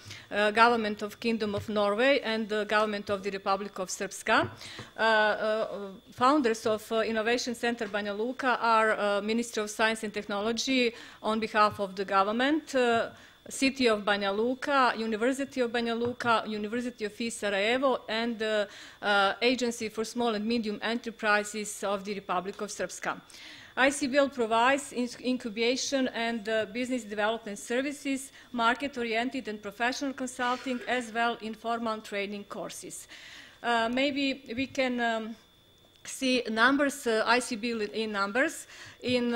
government of Kingdom of Norway and the government of the Republic of Srpska. Founders of Innovation Center Banja Luka are Ministry of Science and Technology on behalf of the government, City of Banja Luka, University of Banja Luka, University of Sarajevo, and Agency for Small and Medium Enterprises of the Republic of Srpska. ICBL provides incubation and business development services, market-oriented and professional consulting, as well informal training courses. Maybe we can see numbers, ICBL in numbers. In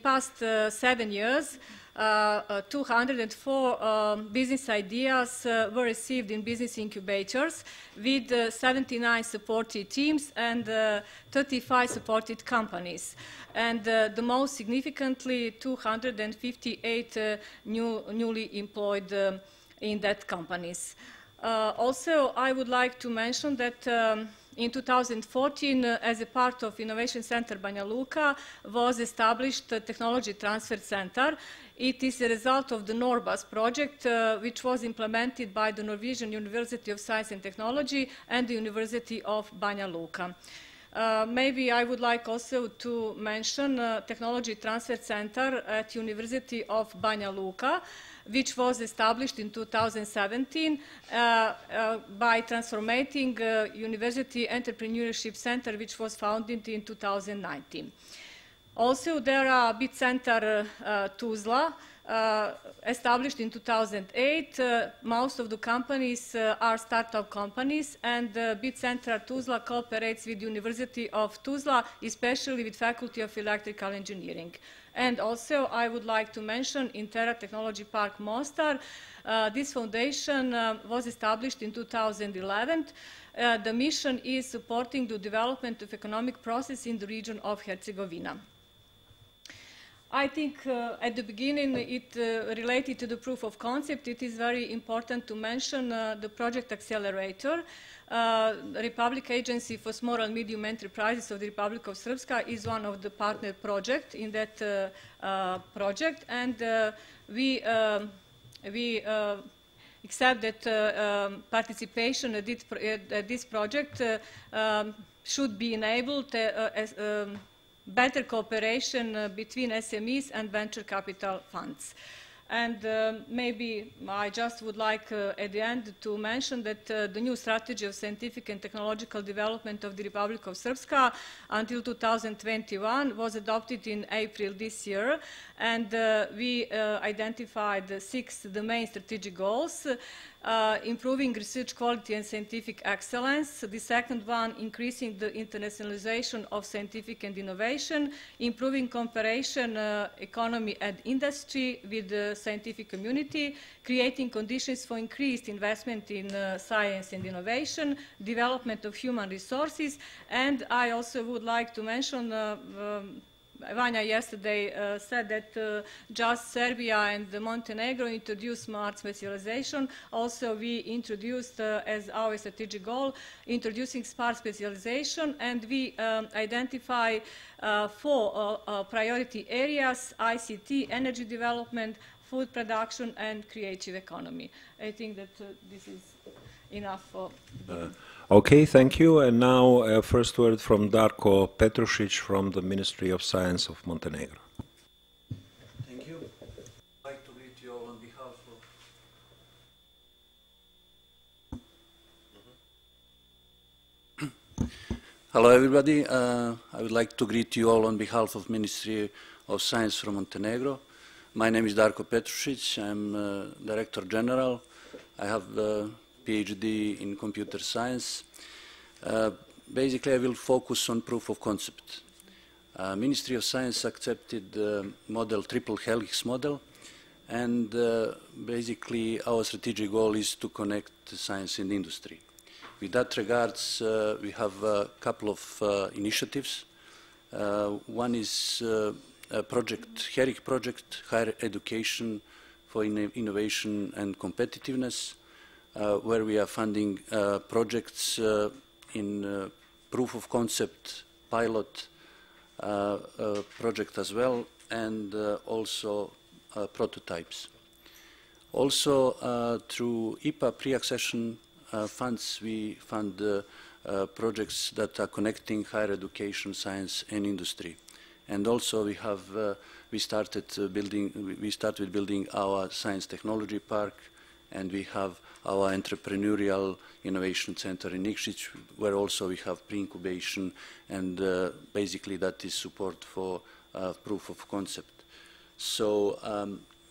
past 7 years, 204 business ideas were received in business incubators with 79 supported teams and 35 supported companies. And the most significantly, 258 newly employed in that companies. Also, I would like to mention that in 2014, as a part of Innovation Center Banja Luka, was established a Technology Transfer Center. It is a result of the NORBAS project, which was implemented by the Norwegian University of Science and Technology and the University of Banja Luka. Maybe I would like also to mention Technology Transfer Center at University of Banja Luka, which was established in 2017 by transforming University Entrepreneurship Center, which was founded in 2019. Also, there are BIT Center Tuzla, established in 2008. Most of the companies are startup companies, and BIT Center Tuzla cooperates with University of Tuzla, especially with Faculty of Electrical Engineering. And also, I would like to mention Intera Technology Park Mostar. This foundation was established in 2011. The mission is supporting the development of economic process in the region of Herzegovina. I think at the beginning it related to the proof of concept. It is very important to mention the project accelerator. Republic Agency for Small and Medium Enterprises of the Republic of Srpska is one of the partner projects in that project, and we accept that participation at this project should be enabled as better cooperation between SMEs and venture capital funds. And maybe I just would like at the end to mention that the new strategy of scientific and technological development of the Republic of Srpska until 2021 was adopted in April this year, and we identified the main strategic goals. Improving research quality and scientific excellence. The second one, increasing the internationalization of scientific and innovation, improving cooperation economy and industry with the scientific community, creating conditions for increased investment in science and innovation, development of human resources, and I also would like to mention Vanja yesterday said that just Serbia and Montenegro introduced smart specialization. Also, we introduced as our strategic goal introducing smart specialization, and we identify 4 priority areas: ICT, energy development, food production, and creative economy. I think that this is enough for Okay, thank you. And now first word from Darko Petrušić from the Ministry of Science of Montenegro. Thank you. I'd like to greet you all on behalf of... Hello, everybody. I would like to greet you all on behalf of Ministry of Science from Montenegro. My name is Darko Petrušić. I'm Director General. I have the PhD in computer science. Basically, I will focus on proof of concept. Ministry of Science accepted the model, triple helix model, and basically our strategic goal is to connect science and industry. With that regards, we have a couple of initiatives. One is a project, HERIC project, Higher Education for Innovation and Competitiveness, where we are funding projects in proof of concept, pilot project as well, and also prototypes. Also, through IPA pre-accession funds, we fund projects that are connecting higher education, science, and industry. And also we started building our science technology park, and we have our entrepreneurial innovation center in Nikšić, where also we have pre-incubation, and basically that is support for proof of concept. So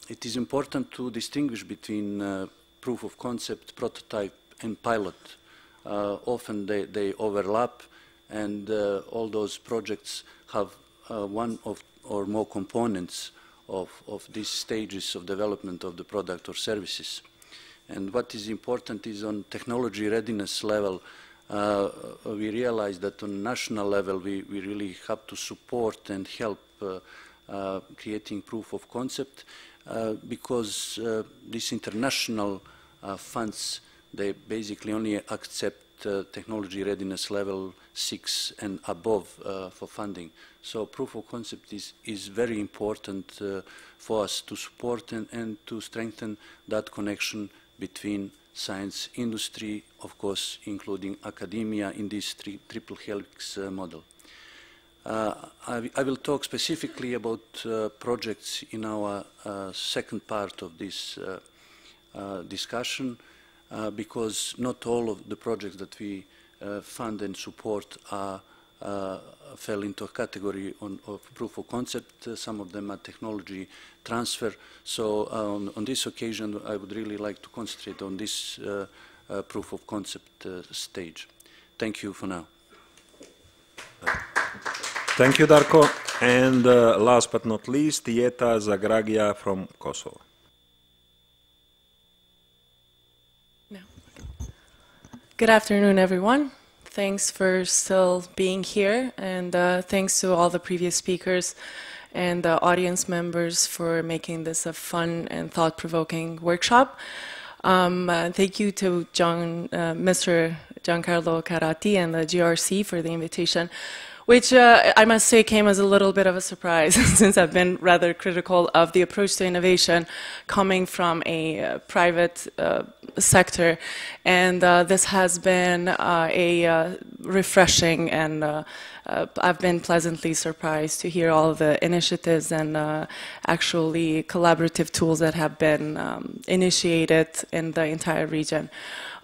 it is important to distinguish between proof of concept, prototype, and pilot. Often they overlap, and all those projects have one or more components of these stages of development of the product or services. And what is important is on technology readiness level, we realize that on national level we really have to support and help creating proof of concept because these international funds, they basically only accept technology readiness level 6 and above for funding. So proof of concept is very important for us to support and to strengthen that connection between science, industry, of course, including academia in this triple helix model. I will talk specifically about projects in our second part of this discussion because not all of the projects that we fund and support fell into a category of proof of concept. Some of them are technology transfer. So on this occasion, I would really like to concentrate on this proof of concept stage. Thank you for now. Thank you, Darko. And last but not least, Jeta Zagragia from Kosovo. No. Good afternoon, everyone. Thanks for still being here, and thanks to all the previous speakers and the audience members for making this a fun and thought-provoking workshop. Thank you to Mr. Giancarlo Carati and the GRC for the invitation, which I must say came as a little bit of a surprise since I've been rather critical of the approach to innovation coming from a private sector. And this has been a refreshing and I've been pleasantly surprised to hear all the initiatives and actually collaborative tools that have been initiated in the entire region.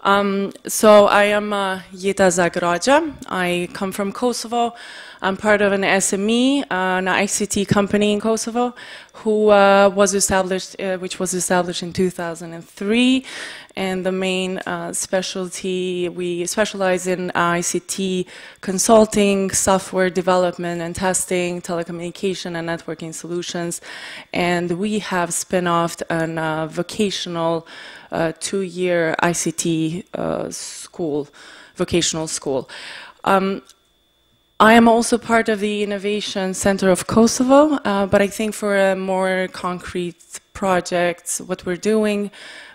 So I am Jeta Zagragia. I come from Kosovo. I'm part of an SME, an ICT company in Kosovo, who which was established in 2003. And the main specialty, we specialize in ICT consulting, software development and testing, telecommunication and networking solutions. And we have spin-offed a vocational 2-year ICT school, vocational school. I am also part of the Innovation Center of Kosovo, but I think for a more concrete project, what we're doing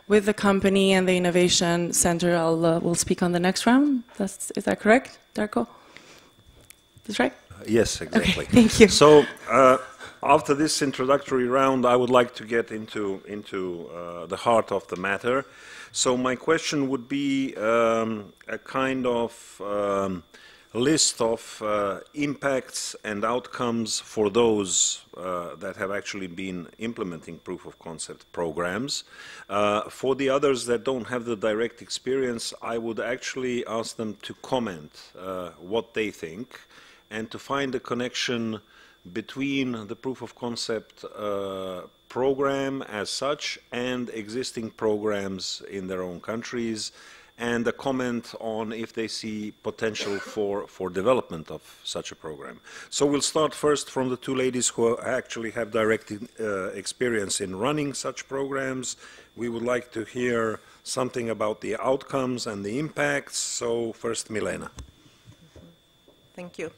with the company and the Innovation Center, we'll speak on the next round. Is that correct, Darko? That's right? Yes, exactly. Okay, thank you. So, after this introductory round, I would like to get into the heart of the matter. So my question would be a kind of list of impacts and outcomes for those that have actually been implementing proof of concept programs. For the others that don't have the direct experience, I would actually ask them to comment what they think and to find a connection between the proof of concept program as such and existing programs in their own countries, and a comment on if they see potential for development of such a program. So we'll start first from the two ladies who actually have direct experience in running such programs. We would like to hear something about the outcomes and the impacts. So first, Milena. Thank you.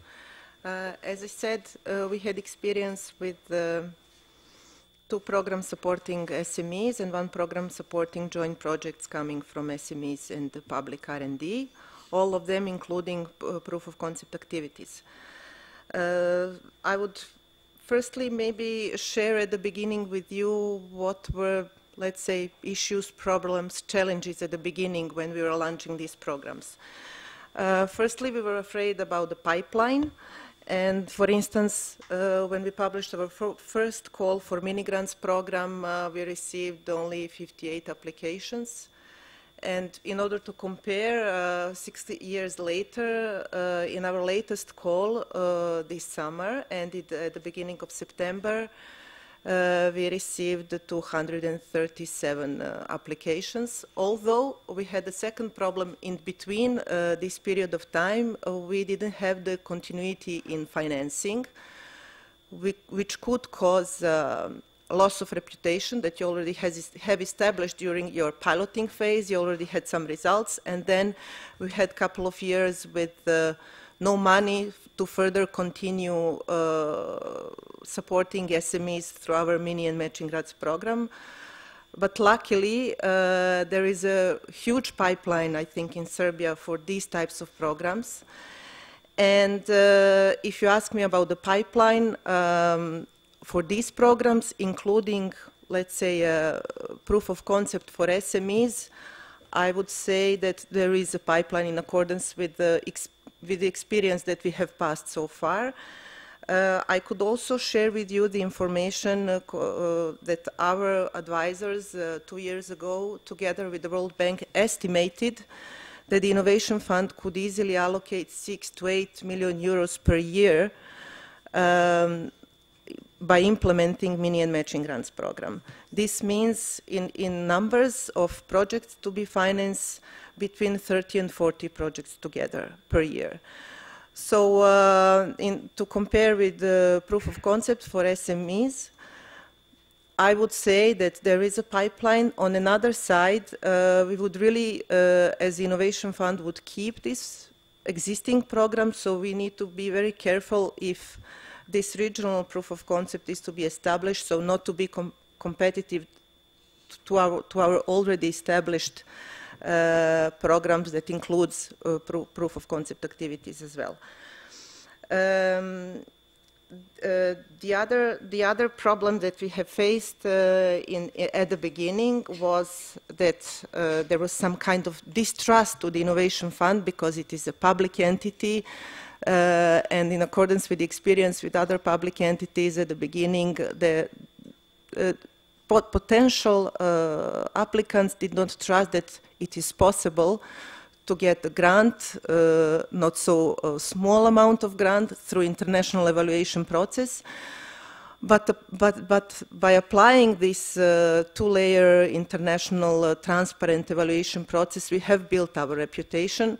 As I said, we had experience with 2 programs supporting SMEs and 1 program supporting joint projects coming from SMEs and the public R&D, all of them including proof of concept activities. I would firstly maybe share at the beginning with you what were, let's say, issues, problems, challenges at the beginning when we were launching these programs. Firstly, we were afraid about the pipeline And for instance, when we published our first call for mini-grants program, we received only 58 applications. And in order to compare, 60 years later, in our latest call this summer, and at the beginning of September, we received 237 applications. Although we had a second problem in between this period of time, we didn't have the continuity in financing, which could cause loss of reputation that you already have established during your piloting phase. You already had some results, and then we had a couple of years with no money to further continue supporting SMEs through our mini and matching grants program. But luckily, there is a huge pipeline, I think, in Serbia for these types of programs. And if you ask me about the pipeline for these programs, including, let's say, proof of concept for SMEs, I would say that there is a pipeline in accordance with the experience that we have passed so far. I could also share with you the information that our advisors 2 years ago, together with the World Bank, estimated that the Innovation Fund could easily allocate 6 to 8 million euros per year by implementing mini and matching grants program. This means in numbers of projects to be financed between 30 and 40 projects together per year. So to compare with the proof of concept for SMEs, I would say that there is a pipeline. On another side, we would really, as Innovation Fund, would keep this existing program, so we need to be very careful if this regional proof of concept is to be established, so not to be competitive to our already established programs that includes proof of concept activities as well. The other problem that we have faced at the beginning was that there was some kind of distrust to the Innovation Fund because it is a public entity, and in accordance with the experience with other public entities at the beginning, the potential applicants did not trust that it is possible to get a grant, not so small amount of grant, through international evaluation process. But by applying this two-layer international transparent evaluation process, we have built our reputation.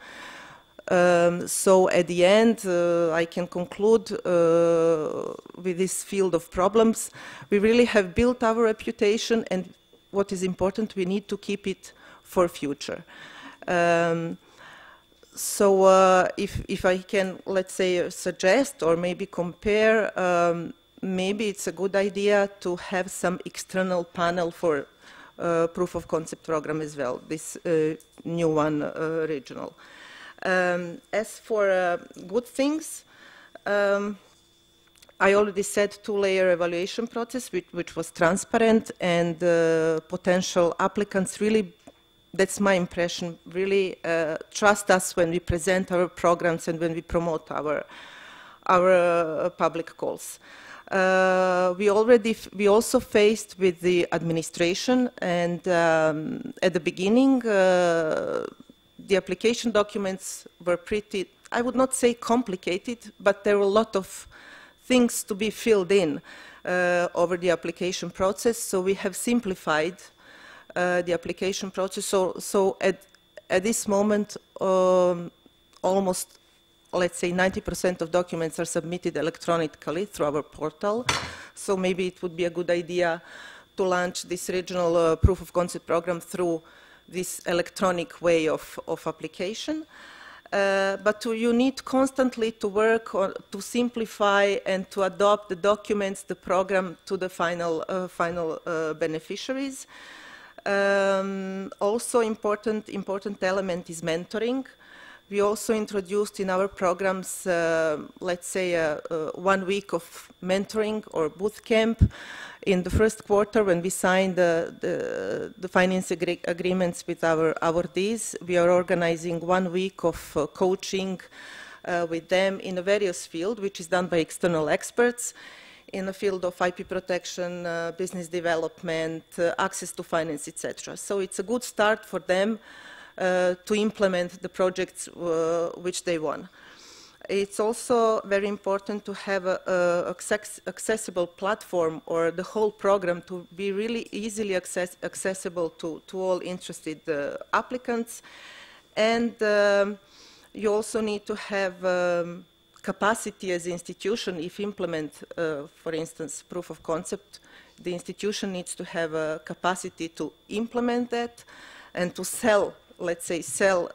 So at the end, I can conclude with this field of problems. We really have built our reputation, and what is important, we need to keep it for future. So if I can, let's say, suggest or maybe compare, maybe it's a good idea to have some external panel for proof of concept program as well, this new one, regional. As for good things, I already said two-layer evaluation process, which was transparent, and potential applicants really, that's my impression, really trust us when we present our programs and when we promote our public calls. We also faced with the administration, and at the beginning, the application documents were pretty, I would not say complicated, but there were a lot of things to be filled in over the application process, so we have simplified the application process. So at this moment, almost, let's say, 90% of documents are submitted electronically through our portal. So maybe it would be a good idea to launch this regional proof of concept program through this electronic way of application. But you need constantly to work on, to simplify and to adopt the documents, the program, to the final beneficiaries. Also important element is mentoring. We also introduced in our programs, let's say, 1 week of mentoring or boot camp. In the first quarter, when we signed the finance agreements with our Ds, we are organizing 1 week of coaching with them in a various field, which is done by external experts in the field of IP protection, business development, access to finance, etc. So it's a good start for them to implement the projects which they want. It's also very important to have an accessible platform or the whole program to be really easily accessible to all interested applicants. And you also need to have capacity as an institution. If implement, for instance, proof of concept, the institution needs to have a capacity to implement that and to sell, let's say, sell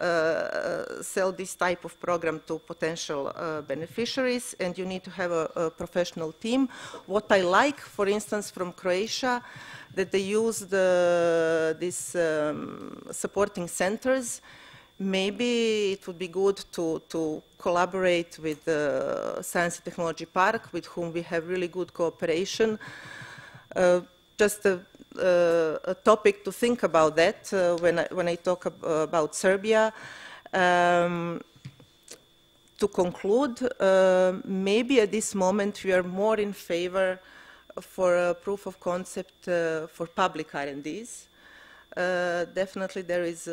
this type of program to potential beneficiaries, and you need to have a professional team. What I like, for instance, from Croatia, that they use these supporting centers. Maybe it would be good to collaborate with the Science and Technology Park, with whom we have really good cooperation. Just a topic to think about that when I talk about Serbia. To conclude, maybe at this moment we are more in favor for a proof of concept for public R&Ds. Definitely there is,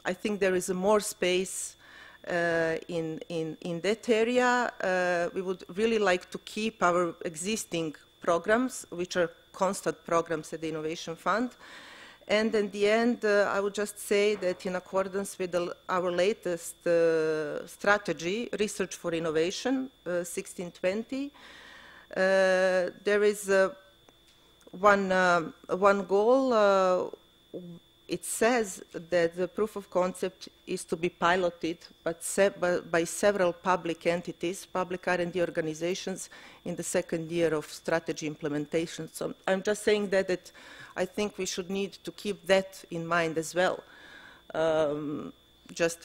I think there is more space in that area. We would really like to keep our existing programs, which are constant programs at the Innovation Fund. And in the end, I would just say that in accordance with our latest strategy, Research for Innovation, 1620, there is one goal. It says that the proof of concept is to be piloted by several public entities, public R&D organizations, in the second year of strategy implementation. So I'm just saying that I think we should need to keep that in mind as well. Just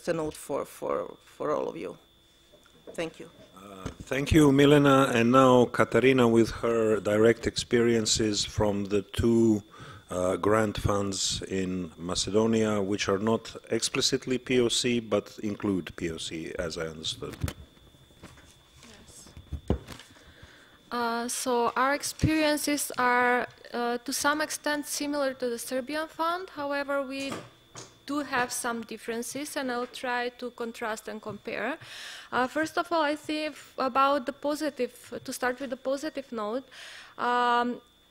a note for all of you. Thank you. Thank you, Milena. And now Katarina with her direct experiences from the two grant funds in Macedonia, which are not explicitly PoC, but include PoC, as I understood. Yes. So our experiences are to some extent similar to the Serbian fund. However, we do have some differences, and I'll try to contrast and compare. First of all, I think about the positive, to start with the positive note,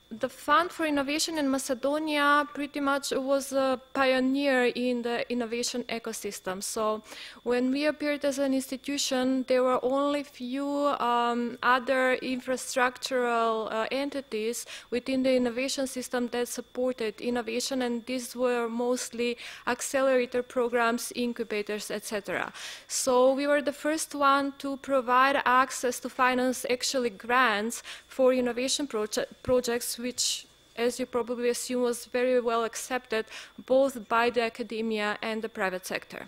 the Fund for Innovation in Macedonia pretty much was a pioneer in the innovation ecosystem. So when we appeared as an institution, there were only few other infrastructural entities within the innovation system that supported innovation, and these were mostly accelerator programs, incubators, etc. So we were the first one to provide access to finance actually grants for innovation projects, which, as you probably assume, was very well accepted both by the academia and the private sector.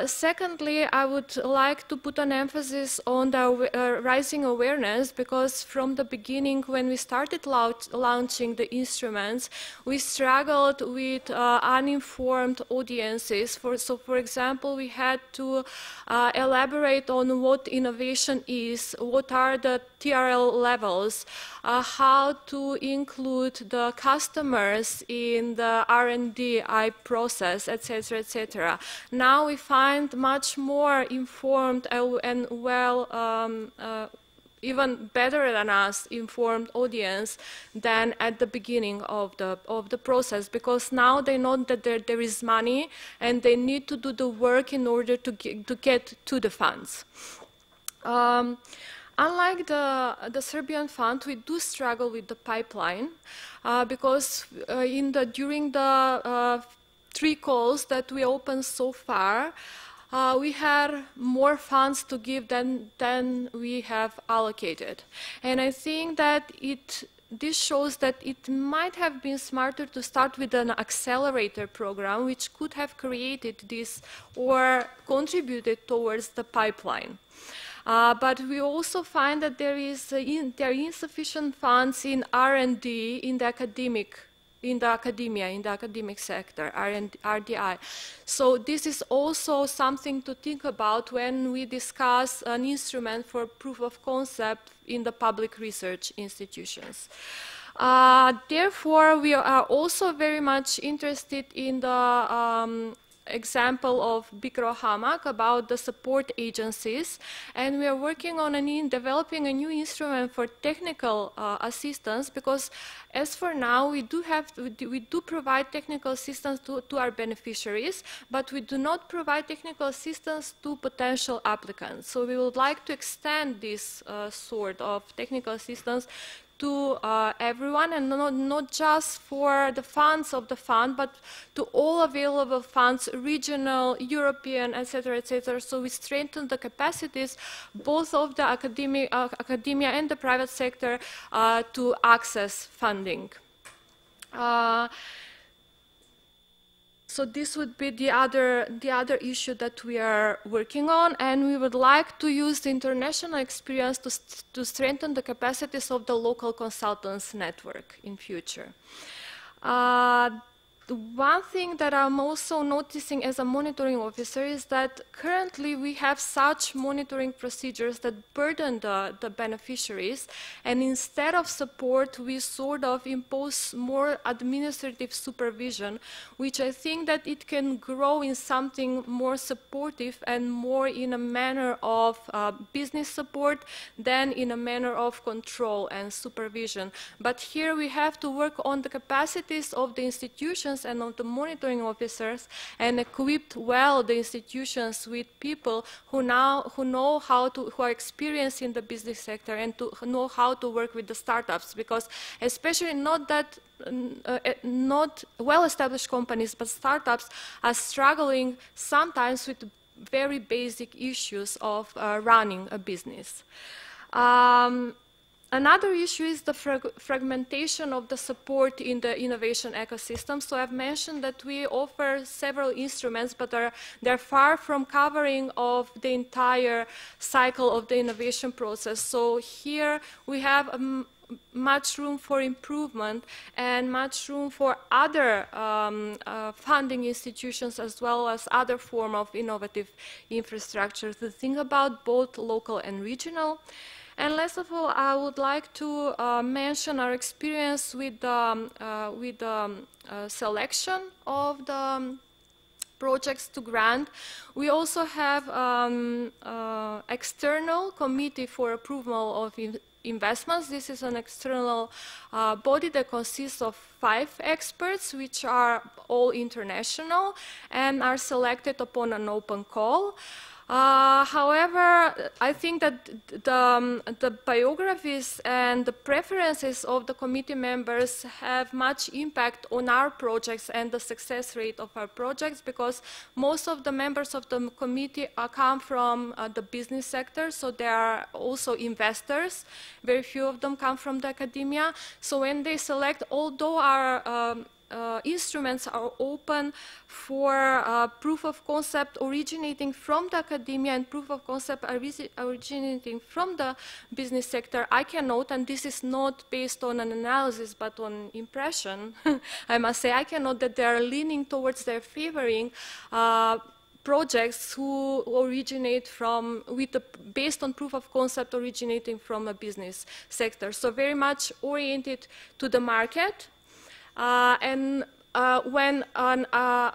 Secondly, I would like to put an emphasis on the rising awareness, because from the beginning, when we started launching the instruments, we struggled with uninformed audiences. So, for example, we had to elaborate on what innovation is, what are the TRL levels, how to include the customers in the R&D process, etc., etc. Now we find much more informed and even better than us informed audience than at the beginning of the process, because now they know that there is money and they need to do the work in order to get to the funds. Unlike the Serbian fund, we do struggle with the pipeline because during the 3 calls that we opened so far, we had more funds to give than we have allocated. And I think that this shows that it might have been smarter to start with an accelerator program, which could have created this or contributed towards the pipeline. But we also find that there are insufficient funds in R&D in the academic in the academia, in the academic sector, RDI. So this is also something to think about when we discuss an instrument for proof of concept in the public research institutions. Therefore, we are also very much interested in the example of Bikro Hamak about the support agencies, and we are working on developing a new instrument for technical assistance, because as for now we do provide technical assistance to our beneficiaries, but we do not provide technical assistance to potential applicants. So we would like to extend this sort of technical assistance to everyone, and not just for the funds of the fund, but to all available funds, regional, European, etc., etc. So we strengthen the capacities both of the academia and the private sector to access funding. So this would be the other issue that we are working on, and we would like to use the international experience to strengthen the capacities of the local consultants network in future. One thing that I'm also noticing as a monitoring officer is that currently we have such monitoring procedures that burden the beneficiaries, and instead of support we sort of impose more administrative supervision, which I think that it can grow in something more supportive and more in a manner of business support than in a manner of control and supervision. But here we have to work on the capacities of the institutions and of the monitoring officers, and equip well the institutions with people who are experienced in the business sector and to know how to work with the startups, because especially not well-established companies, but startups are struggling sometimes with very basic issues of running a business. Another issue is the fragmentation of the support in the innovation ecosystem. So I've mentioned that we offer several instruments, but they're far from covering of the entire cycle of the innovation process. So here we have much room for improvement and much room for other funding institutions as well as other form of innovative infrastructure to think about both local and regional. And last of all, I would like to mention our experience with the selection of the projects to grant. We also have external committee for approval of investments. This is an external body that consists of 5 experts, which are all international and are selected upon an open call. However, I think that the biographies and the preferences of the committee members have much impact on our projects and the success rate of our projects, because most of the members of the committee come from the business sector, so they are also investors. Very few of them come from the academia. So when they select, although our instruments are open for proof of concept originating from the academia and proof of concept originating from the business sector, I can note, and this is not based on an analysis but on impression, I must say, I can note that they are leaning towards their favoring projects who originate from, based on proof of concept originating from a business sector. So very much oriented to the market. When a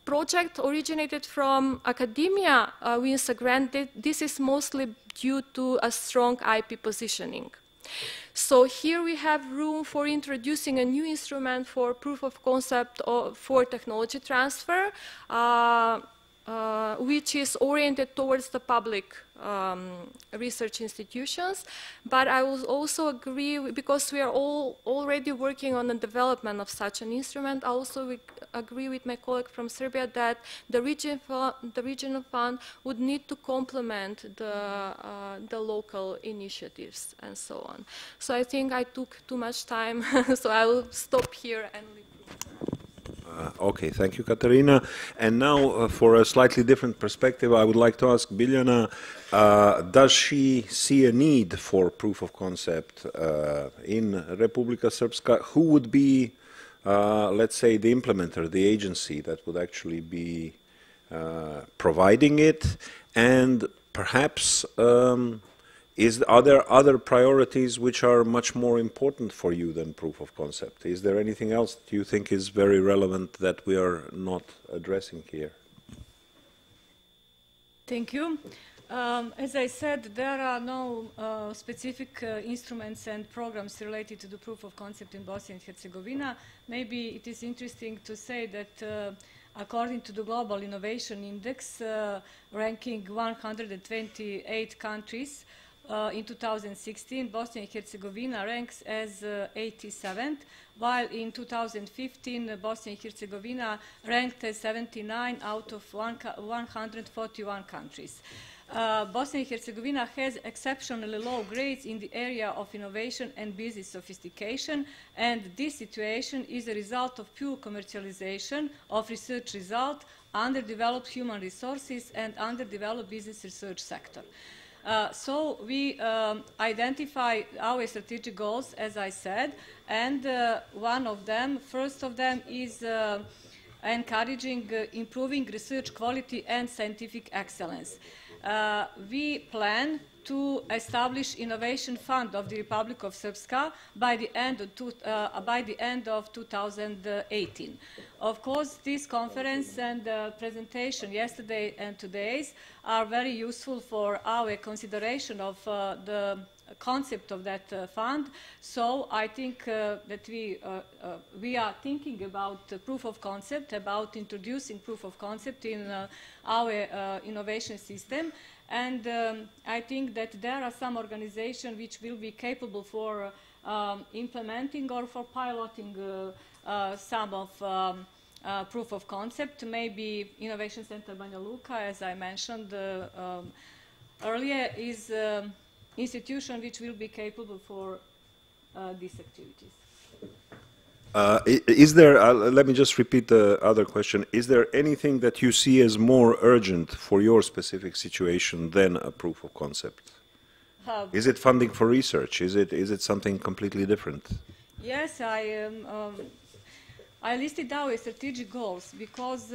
project originated from academia wins a grant, this is mostly due to a strong IP positioning. So here we have room for introducing a new instrument for proof of concept for technology transfer, which is oriented towards the public research institutions. But I will also agree, because we are all already working on the development of such an instrument, I also agree with my colleague from Serbia that the regional fund would need to complement the local initiatives and so on. So I think I took too much time, so I will stop here and leave. Okay, thank you, Katarina. And now, for a slightly different perspective, I would like to ask Biljana, does she see a need for proof of concept in Republika Srpska? Who would be let's say, the implementer, the agency that would actually be providing it? And perhaps, are there other priorities which are much more important for you than proof of concept? Is there anything else that you think is very relevant that we are not addressing here? Thank you. As I said, there are no specific instruments and programs related to the proof of concept in Bosnia and Herzegovina. Maybe it is interesting to say that according to the Global Innovation Index, ranking 128 countries in 2016, Bosnia and Herzegovina ranks as 87th, while in 2015, Bosnia and Herzegovina ranked as 79 out of 141 countries. Bosnia and Herzegovina has exceptionally low grades in the area of innovation and business sophistication, and this situation is a result of pure commercialization of research results, underdeveloped human resources, and underdeveloped business research sector. So we identify our strategic goals, as I said, and first of them is encouraging improving research quality and scientific excellence. We plan to establish Innovation Fund of the Republic of Srpska by the end of 2018. Of course, this conference and presentation yesterday and today's are very useful for our consideration of the concept of that fund. So I think that we are thinking about proof of concept, about introducing proof of concept in our innovation system. And I think that there are some organizations which will be capable for implementing or for piloting some of proof of concept. Maybe Innovation Center Banja Luka, as I mentioned earlier, is institution which will be capable for these activities. Is there, let me just repeat the other question, is there anything that you see as more urgent for your specific situation than a proof of concept? Is it funding for research? Is it something completely different? Yes, I listed our strategic goals because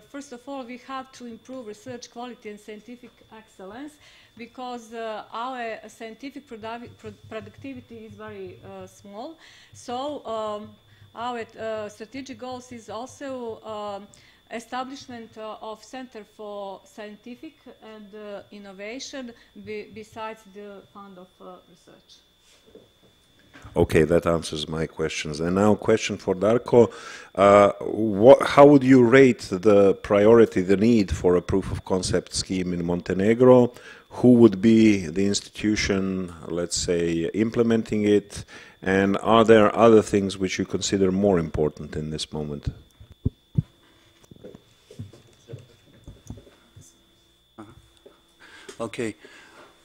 first of all, we have to improve research quality and scientific excellence, because our scientific productivity is very small. So our strategic goals is also establishment of Center for Scientific and Innovation besides the Fund of Research. Okay, that answers my questions. And now a question for Darko. How would you rate the priority, the need for a proof of concept scheme in Montenegro? Who would be the institution, let's say, implementing it? And are there other things which you consider more important in this moment? Okay.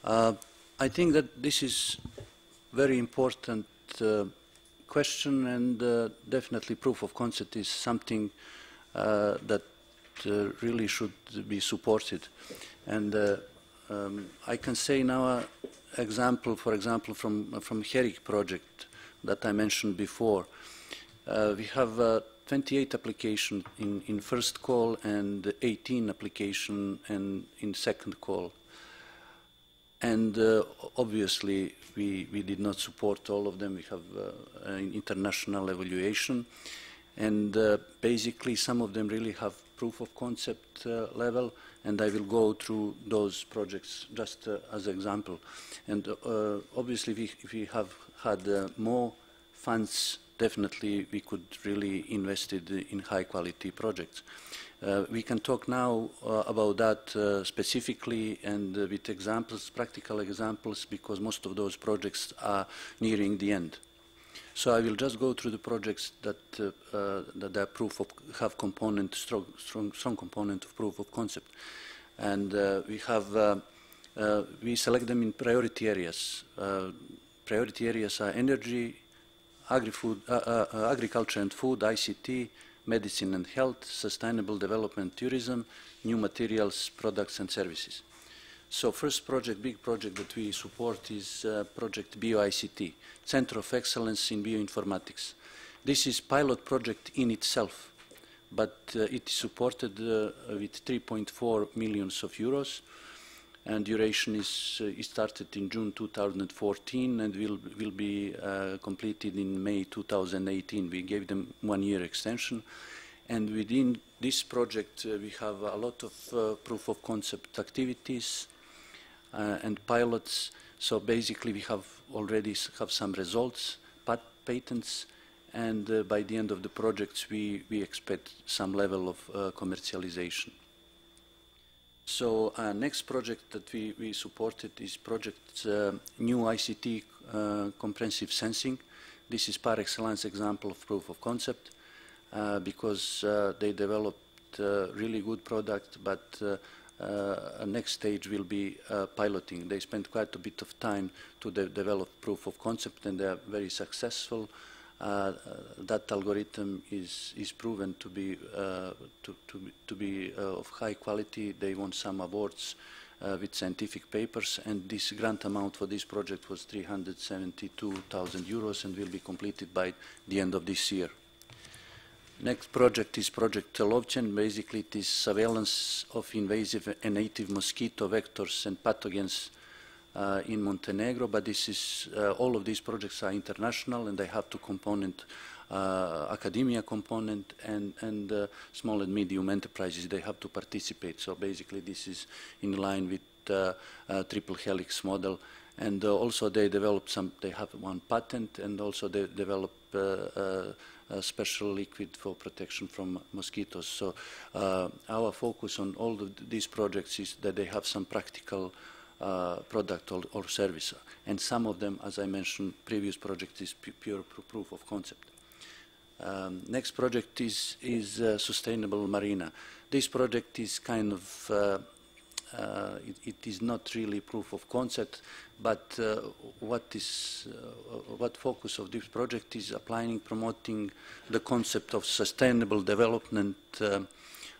I think that this is very important question, and definitely proof of concept is something that really should be supported. And I can say now example, for example, from HERIC project that I mentioned before. We have 28 applications in first call and 18 applications in second call. And obviously, we did not support all of them. We have an international evaluation. And basically, some of them really have proof of concept level. And I will go through those projects just as an example. And obviously, if we have had more funds, definitely we could really invest it in high-quality projects. We can talk now about that specifically and with examples, practical examples, because most of those projects are nearing the end. So I will just go through the projects that are proof of have component, strong component of proof of concept, and we select them in priority areas. Priority areas are energy, agriculture and food, ICT, medicine and health, sustainable development, tourism, new materials, products and services. So first project, big project that we support is project BioICT, Center of Excellence in Bioinformatics. This is pilot project in itself, but it is supported with 3.4 million euros, and duration is started in June 2014 and will be completed in May 2018. We gave them 1 year extension, and within this project we have a lot of proof of concept activities and pilots. So basically we have already have some results, patents, and by the end of the projects we expect some level of commercialization. So next project that we supported is project new ICT comprehensive sensing. This is par excellence example of proof of concept because they developed a really good product, but next stage will be piloting. They spent quite a bit of time to develop proof of concept, and they are very successful. That algorithm is proven to be of high quality. They won some awards with scientific papers, and this grant amount for this project was 372,000 euros and will be completed by the end of this year. Next project is Project Lovchen. Basically, it is surveillance of invasive and native mosquito vectors and pathogens in Montenegro, but this is all of these projects are international, and they have two component, academia component and small and medium enterprises. They have to participate. So basically, this is in line with triple helix model, and also they develop some. They have one patent, and also they develop a special liquid for protection from mosquitoes. So our focus on all of these projects is that they have some practical product or service, and some of them, as I mentioned, previous project is pure proof of concept. Next project is Sustainable Marina. This project is kind of it is not really proof of concept, but what focus of this project is applying, promoting the concept of sustainable development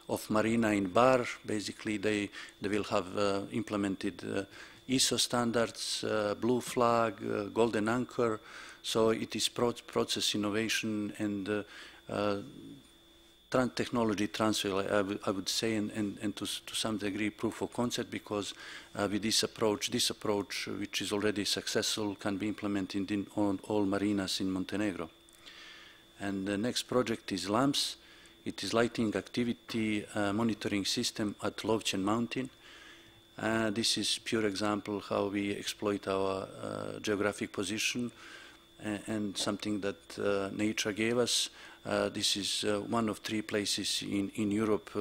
of marina in Bar. Basically, they will have implemented ISO standards, Blue Flag, Golden Anchor. So it is process innovation and technology transfer, I would say, and to some degree proof of concept, because with this approach, which is already successful, can be implemented in all marinas in Montenegro. And the next project is LAMS. It is lighting activity monitoring system at Lovchen Mountain. This is pure example how we exploit our geographic position and something that nature gave us. This is one of 3 places in Europe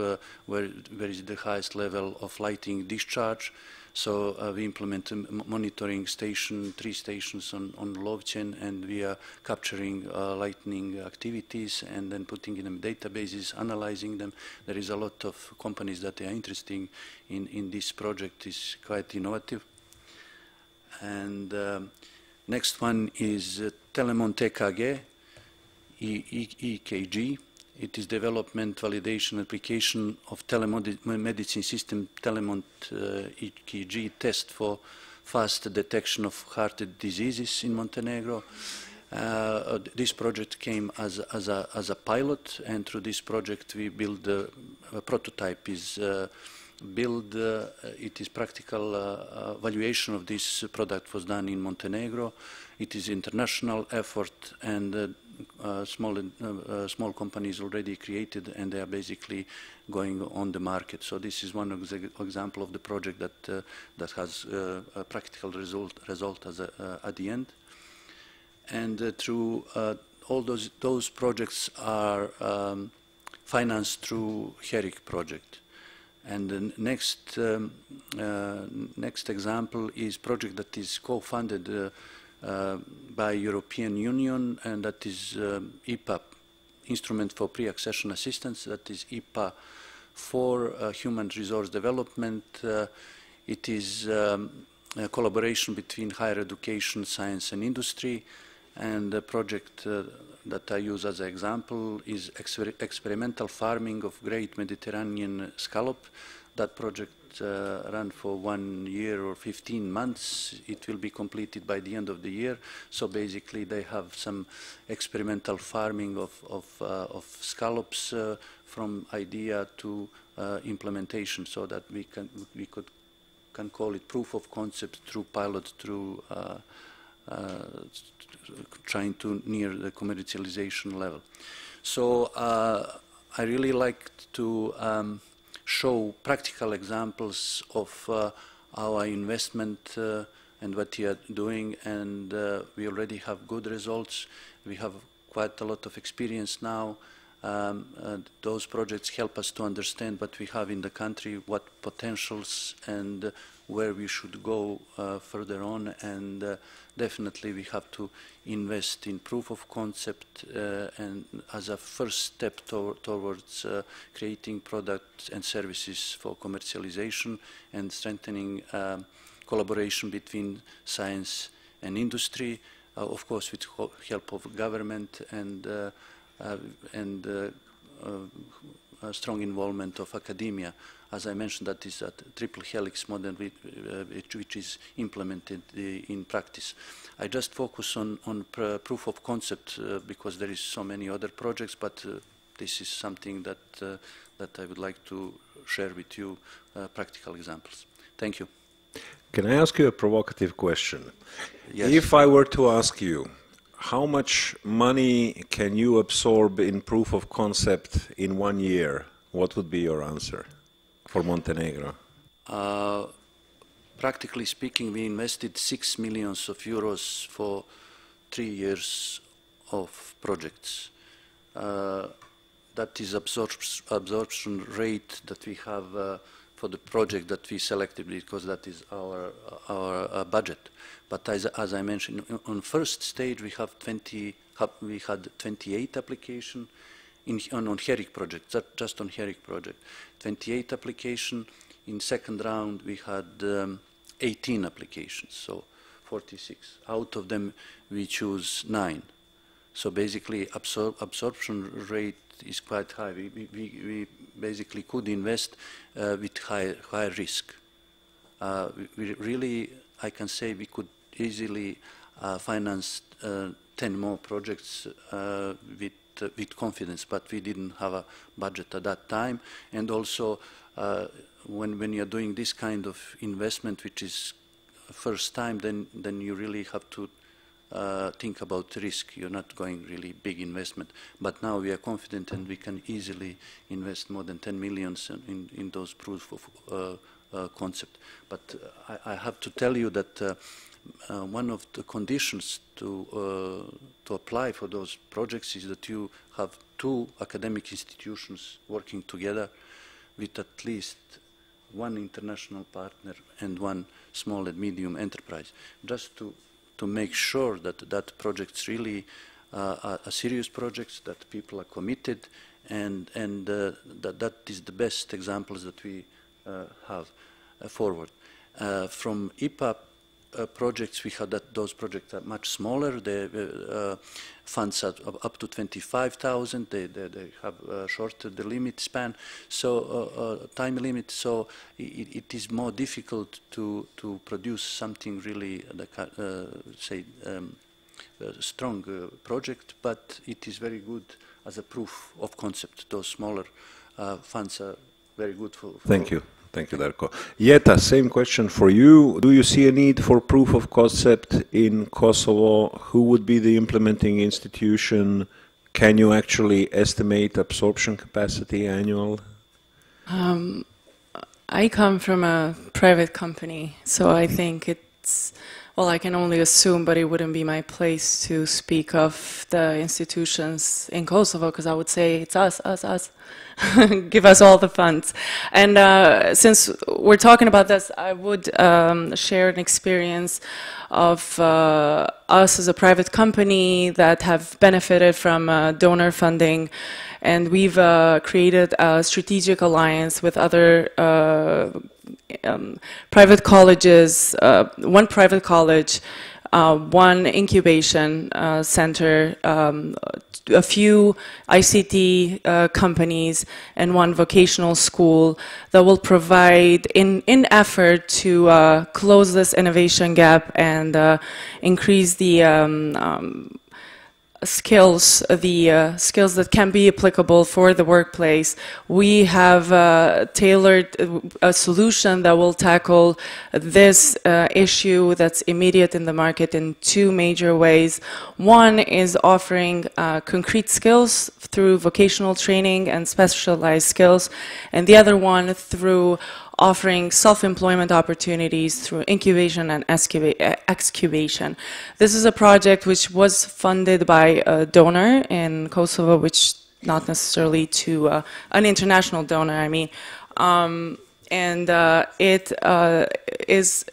where is the highest level of lighting discharge. So we implement a monitoring station, 3 stations on Lovchen, and we are capturing lighting activities and then putting in them databases, analyzing them. There is a lot of companies that are interested in this project. It's quite innovative. And next one is Telemont EKG, EKG. It is development, validation, application of telemedicine system Telemont EKG test for fast detection of heart diseases in Montenegro. This project came as a pilot, and through this project we build a prototype. It is practical evaluation of this product was done in Montenegro. It is international effort, and small companies already created, and they are basically going on the market. So this is one example of the project that has a practical result at the end. And through all those projects are financed through HERIC project. And the next example is project that is co-funded by European Union, and that is IPA, Instrument for Pre-Accession Assistance. That is IPA for Human Resource Development. It is a collaboration between higher education, science and industry, and the project that I use as an example is experimental farming of Great Mediterranean scallop. that project run for 1 year or 15 months. It will be completed by the end of the year. So basically, they have some experimental farming of scallops from idea to implementation, so that we can call it proof of concept through pilot, through trying to near the commercialization level. So I really like to show practical examples of our investment and what we are doing, and we already have good results. We have quite a lot of experience now. Those projects help us to understand what we have in the country, what potentials, and where we should go further on. And definitely we have to invest in proof of concept and as a first step towards creating products and services for commercialization and strengthening collaboration between science and industry, of course with help of government and strong involvement of academia. As I mentioned, that is a triple helix model which is implemented in practice. I just focus on proof of concept because there is so many other projects, but this is something that I would like to share with you, practical examples. Thank you. Can I ask you a provocative question? Yes. If I were to ask you, how much money can you absorb in proof of concept in 1 year? What would be your answer for Montenegro? Practically speaking, we invested 6 million euros for 3 years of projects. That is absorption rate that we have for the project that we selected, because that is our budget. But as I mentioned, on first stage we had 28 applications on HERIC project, just on HERIC project, 28 applications. In second round we had 18 applications, so 46. Out of them we choose 9. So basically absorption rate is quite high. We basically could invest with high risk. We really, I can say, we could easily finance 10 more projects with confidence, but we didn't have a budget at that time. And also, when you're doing this kind of investment, which is first time, then you really have to think about risk. You're not going really big investment. But now we are confident and we can easily invest more than 10 million in those proof of concept. But I have to tell you that one of the conditions to apply for those projects is that you have 2 academic institutions working together with at least 1 international partner and 1 small and medium enterprise, just to make sure that projects really are serious projects, that people are committed, and that is the best examples that we have forward. From IPA projects, we had that those projects are much smaller. The funds are up to 25,000. They have shorter the limit span, so time limit. So it is more difficult to produce something really say strong project. But it is very good as a proof of concept. Those smaller funds are very good for. Thank you. Thank you, Darko. Jeta, same question for you. Do you see a need for proof of concept in Kosovo? Who would be the implementing institution? Can you actually estimate absorption capacity annual? I come from a private company, so I think it's, well, I can only assume, but it wouldn't be my place to speak of the institutions in Kosovo, because I would say it's us. Give us all the funds. And since we're talking about this, I would share an experience of us as a private company that have benefited from donor funding, and we've created a strategic alliance with other private colleges. One private college one incubation center, a few ICT companies, and one vocational school that will provide, in effort to close this innovation gap and increase the skills, skills that can be applicable for the workplace. We have tailored a solution that will tackle this issue that's immediate in the market in two major ways. One is offering concrete skills through vocational training and specialized skills, and the other one through offering self-employment opportunities through incubation and excubation. This is a project which was funded by a donor in Kosovo, which not necessarily to an international donor, I mean. It is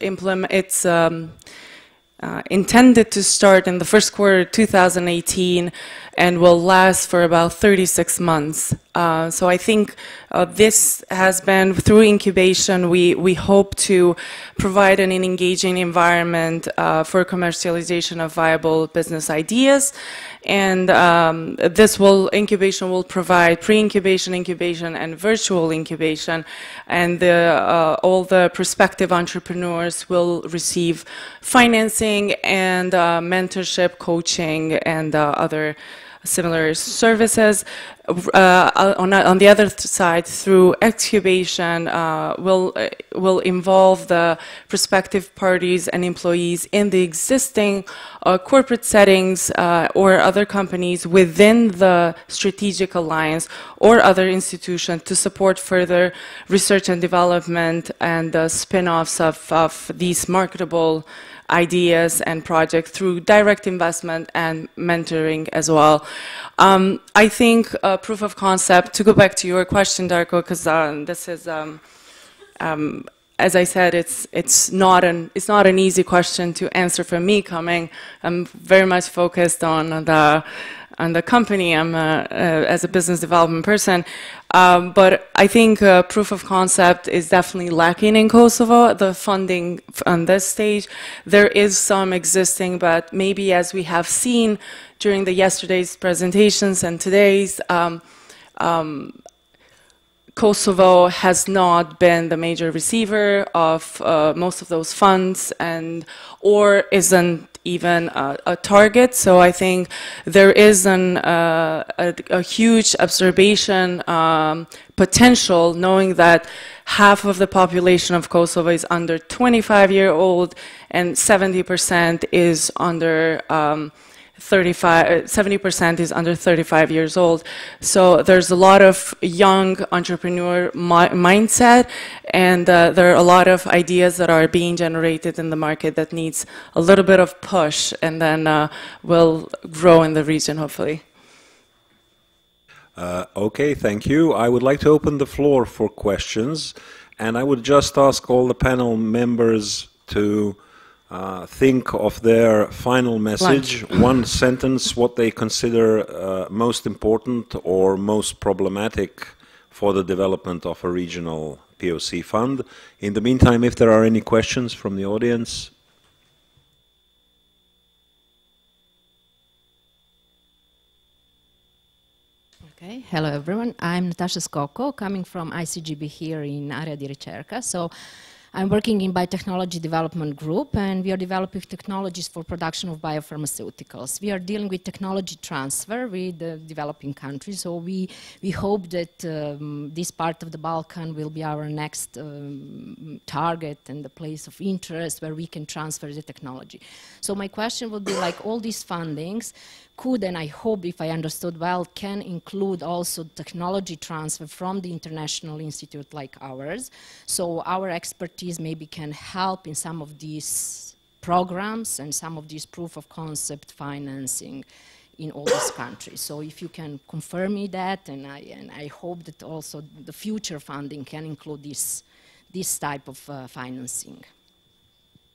intended to start in the first quarter of 2018 and will last for about 36 months. So I think this has been, through incubation, we hope to provide an engaging environment for commercialization of viable business ideas. And incubation will provide pre-incubation, incubation, and virtual incubation. And all the prospective entrepreneurs will receive financing and mentorship, coaching, and other similar services. On the other side, through excubation, will involve the prospective parties and employees in the existing corporate settings or other companies within the strategic alliance or other institution to support further research and development and spin-offs of these marketable ideas and projects through direct investment and mentoring as well. I think proof of concept, to go back to your question, Darko, because this is, as I said, it's not an easy question to answer for me coming. I'm very much focused on the company. I'm as a business development person. But I think proof of concept is definitely lacking in Kosovo, the funding on this stage. There is some existing, but maybe as we have seen during yesterday's presentations and today's, Kosovo has not been the major receiver of most of those funds or isn't even a target. So I think there is a huge observation potential, knowing that half of the population of Kosovo is under 25-year-old and 70% is under 70% is under 35 years old. So there's a lot of young entrepreneur mindset, and there are a lot of ideas that are being generated in the market that needs a little bit of push, and then will grow in the region, hopefully. Okay, thank you. I would like to open the floor for questions, and I would just ask all the panel members to think of their final message, one sentence, what they consider most important or most problematic for the development of a regional PoC fund. In the meantime, if there are any questions from the audience. Okay, hello everyone. I'm Natasha Skoko, coming from ICGB here in Area di Ricerca. So I'm working in Biotechnology Development Group, and we are developing technologies for production of biopharmaceuticals. We are dealing with technology transfer with the developing countries, so we hope that this part of the Balkan will be our next target and the place of interest where we can transfer the technology. So my question would be, like, all these fundings could, and I hope, if I understood well, can include also technology transfer from the international institute like ours. So our expertise maybe can help in some of these programs and some of these proof of concept financing in all these countries. So if you can confirm me that, and I hope that also the future funding can include this type of financing.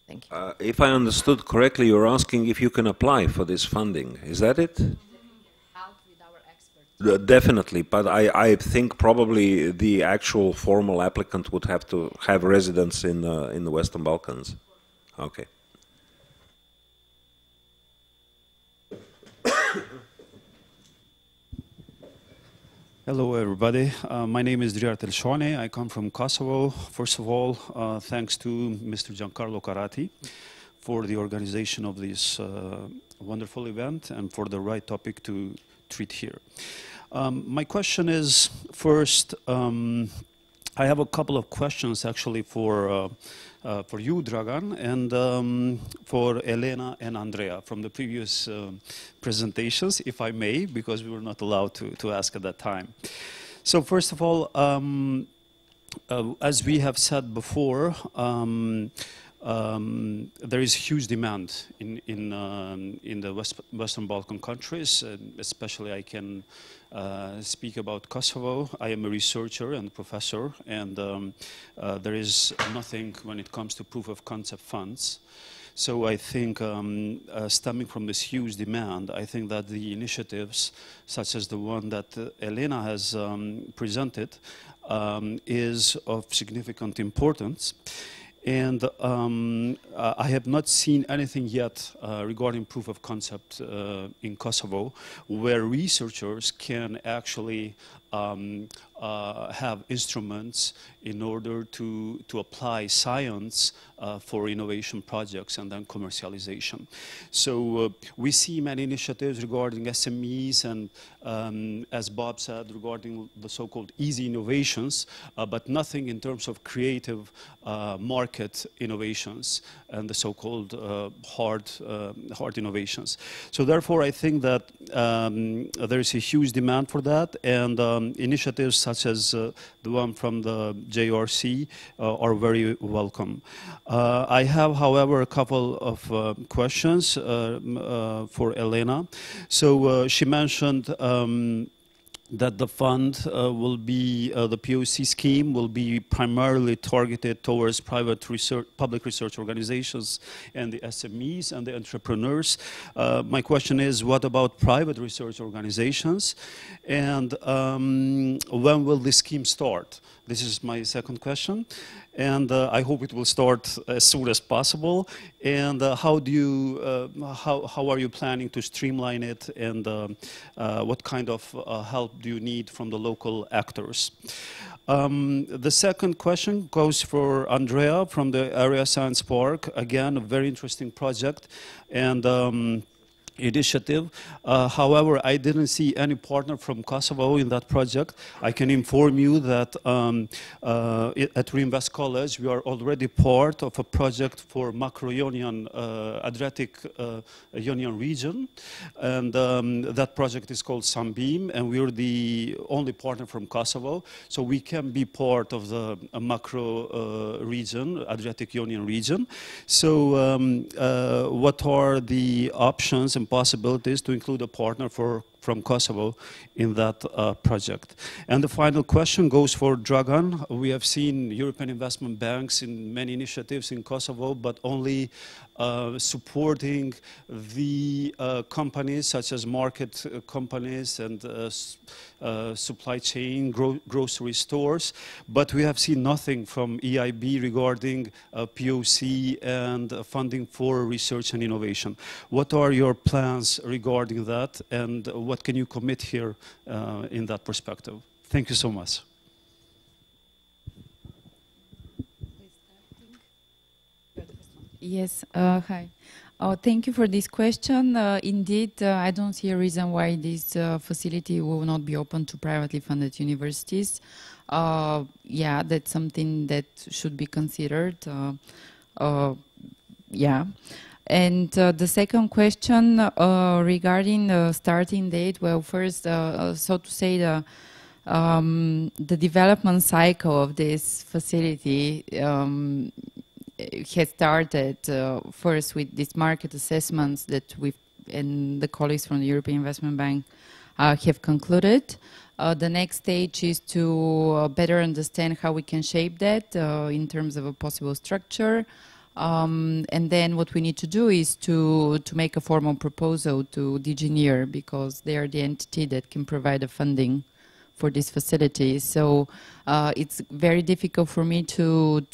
Thank you. If I understood correctly, you're asking if you can apply for this funding. Is that it? Help with our expertise. Definitely, but I think probably the actual formal applicant would have to have residence in the Western Balkans. Okay. Hello, everybody. My name is Driar Telshone. I come from Kosovo. First of all, thanks to Mr. Giancarlo Carati for the organization of this wonderful event and for the right topic to treat here. My question is, first, I have a couple of questions actually for you, Dragan, and for Elena and Andrea from the previous presentations, if I may, because we were not allowed to ask at that time. So first of all, as we have said before, there is huge demand in the Western Balkan countries, especially I can speak about Kosovo. I am a researcher and professor, and there is nothing when it comes to proof of concept funds. So I think stemming from this huge demand, I think that the initiatives such as the one that Elena has presented is of significant importance. And I have not seen anything yet regarding proof of concept in Kosovo, where researchers can actually have instruments in order to apply science for innovation projects and then commercialization. So we see many initiatives regarding SMEs and, as Bob said, regarding the so-called easy innovations, but nothing in terms of creative market innovations and the so-called hard innovations. So therefore, I think that there is a huge demand for that, and initiatives such as the one from the JRC are very welcome. I have, however, a couple of questions for Elena. So she mentioned that the fund will be, the PoC scheme will be primarily targeted towards private research, public research organizations and the SMEs and the entrepreneurs. My question is, what about private research organizations? And when will this scheme start? This is my second question. And I hope it will start as soon as possible. And how do you, how are you planning to streamline it, and what kind of help do you need from the local actors? The second question goes for Andrea from the Area Science Park. Again, a very interesting project and initiative. However, I didn't see any partner from Kosovo in that project. I can inform you that at Reinvest College, we are already part of a project for macro-Ionian, Adriatic Ionian region. And that project is called Sunbeam, and we're the only partner from Kosovo. So we can be part of the macro region, Adriatic Ionian region. So what are the options and possibilities to include a partner from Kosovo in that project? And the final question goes for Dragan. We have seen European investment banks in many initiatives in Kosovo, but only supporting the companies such as market companies and supply chain, grocery stores. But we have seen nothing from EIB regarding PoC and funding for research and innovation. What are your plans regarding that, and what can you commit here in that perspective? Thank you so much. Yes, hi. Thank you for this question. Indeed, I don't see a reason why this facility will not be open to privately funded universities. Yeah, that's something that should be considered. Yeah. And the second question regarding the starting date, well, first, so to say, the development cycle of this facility has started first with these market assessments that we and the colleagues from the European Investment Bank have concluded. The next stage is to better understand how we can shape that in terms of a possible structure. And then what we need to do is to make a formal proposal to DG NEAR, because they are the entity that can provide the funding for this facility. So it's very difficult for me to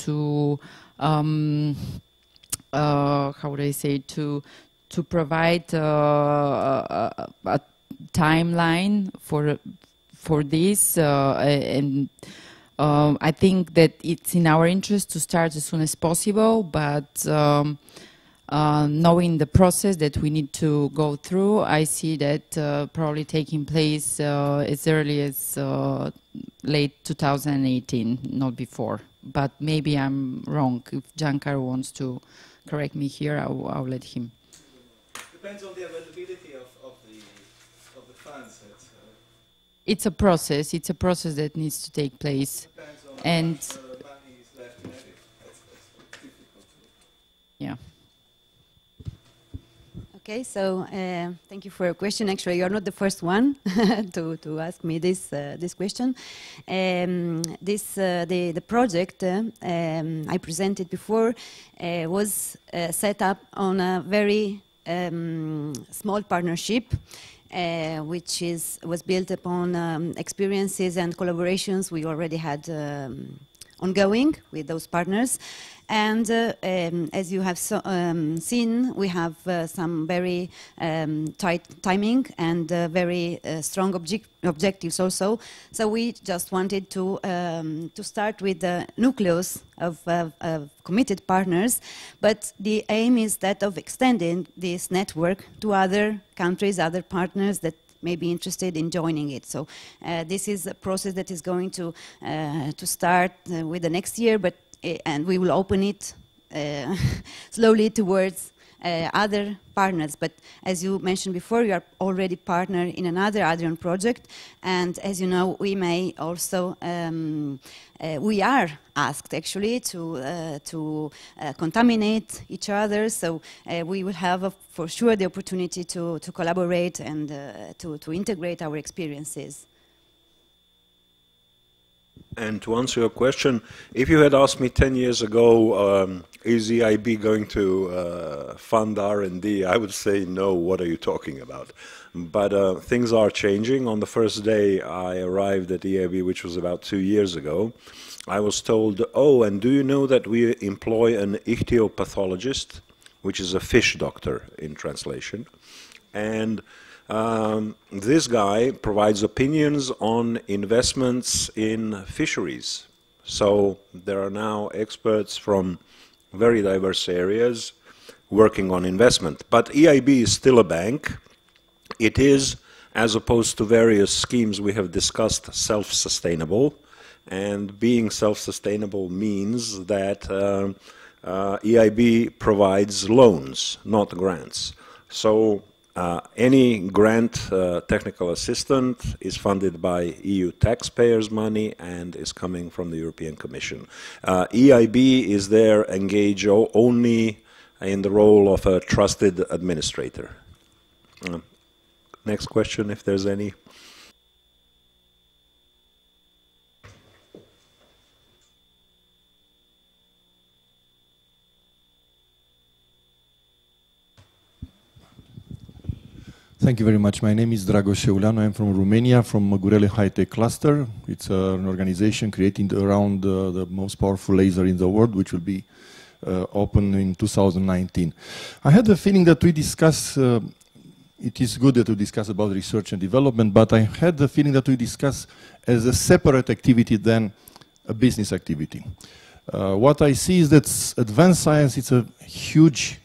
how would I say, to provide a timeline for this, and I think that it's in our interest to start as soon as possible, but knowing the process that we need to go through, I see that probably taking place as early as late 2018, not before. But maybe I'm wrong. If Giancarlo wants to correct me here, I'll let him. Depends on the availability of the funds. It's a process. It's a process that needs to take place. Depends on and how much money is left in it. That's difficult. Yeah. Okay, so thank you for your question. Actually, you're not the first one to ask me this question. The project I presented before was set up on a very small partnership, which was built upon experiences and collaborations we already had ongoing with those partners. And as you have seen, we have some very tight timing and very strong objectives also. So we just wanted to start with the nucleus of committed partners, but the aim is that of extending this network to other countries, other partners that may be interested in joining it. So this is a process that is going to start with the next year, and we will open it slowly towards other partners. But as you mentioned before, you are already partner in another Adrian project, and as you know, we may also we are asked actually to contaminate each other. So we will have for sure the opportunity to collaborate and to integrate our experiences. And to answer your question, if you had asked me 10 years ago, is EIB going to fund R&D, I would say no, what are you talking about? But things are changing. On the first day I arrived at EIB, which was about 2 years ago, I was told, oh, and do you know that we employ an ichthyopathologist, which is a fish doctor in translation, and this guy provides opinions on investments in fisheries. So there are now experts from very diverse areas working on investment. But EIB is still a bank. It is, as opposed to various schemes we have discussed, self-sustainable. And being self-sustainable means that EIB provides loans, not grants. So any grant technical assistant is funded by EU taxpayers' money and is coming from the European Commission. EIB is there engaged only in the role of a trusted administrator. Next question, if there's any. Thank you very much. My name is Dragoș Șeuleanu. I'm from Romania, from Măgurele High Tech Cluster. It's an organization created around the most powerful laser in the world, which will be open in 2019. I had the feeling that we discuss, it is good that we discuss about research and development, but I had the feeling that we discuss as a separate activity than a business activity. What I see is that advanced science is a huge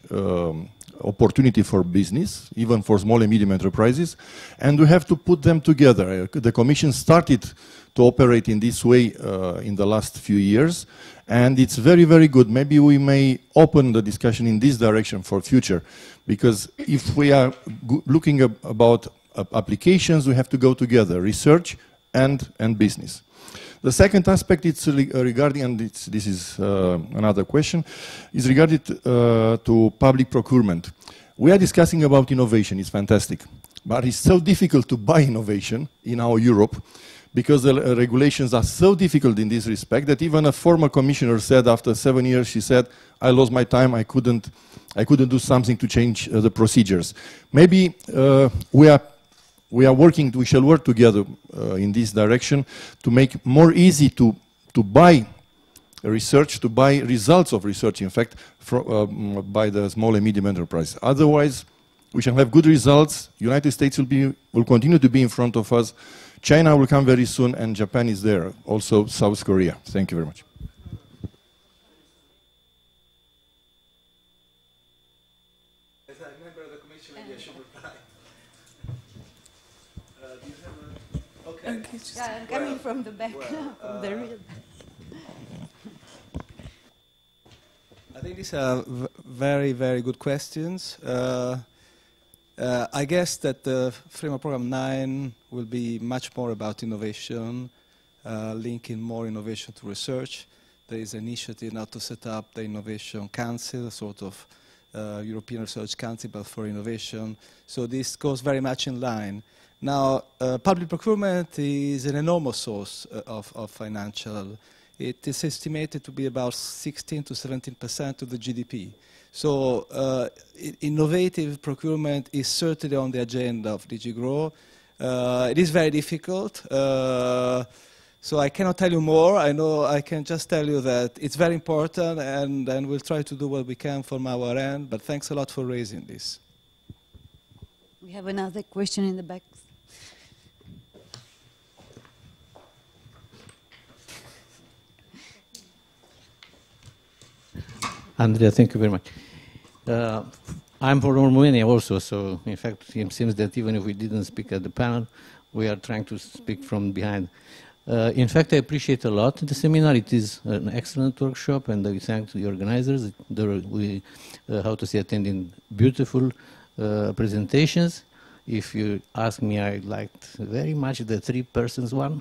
opportunity for business, even for small and medium enterprises, and we have to put them together. The Commission started to operate in this way in the last few years, and it's very, very good. Maybe we may open the discussion in this direction for future, because if we are looking about applications, we have to go together, research and business. The second aspect is regarding, and this is another question, is regarding to public procurement. We are discussing about innovation, it's fantastic, but it's so difficult to buy innovation in our Europe because the regulations are so difficult in this respect that even a former commissioner said after 7 years, she said, I lost my time, I couldn't do something to change the procedures. Maybe we shall work together in this direction to make more easy to buy research, to buy results of research, in fact, by the small and medium enterprise. Otherwise, we shall have good results. United States will continue to be in front of us China will come very soon, and Japan is there. Also, South Korea. Thank you very much. As a member of the Commission, maybe I should reply. Do you have a... Okay. Yeah, I'm coming from the back, from the real. I think these are very, very good questions. I guess that the Framework Program 9 will be much more about innovation, linking more innovation to research. There is an initiative now to set up the Innovation Council, a sort of European Research Council, but for innovation. So this goes very much in line. Now, public procurement is an enormous source of financial. It is estimated to be about 16 to 17% of the GDP. So innovative procurement is certainly on the agenda of DG GROW. It is very difficult. So I cannot tell you more. I know I can just tell you that it's very important, and we'll try to do what we can from our end. But thanks a lot for raising this. We have another question in the back. Andrea, thank you very much. I'm from Romania also, so in fact it seems that even if we didn't speak at the panel, we are trying to speak from behind. In fact, I appreciate a lot the seminar. It is an excellent workshop, and we thank the organizers. We attending beautiful presentations. If you ask me, I liked very much the 3 persons one.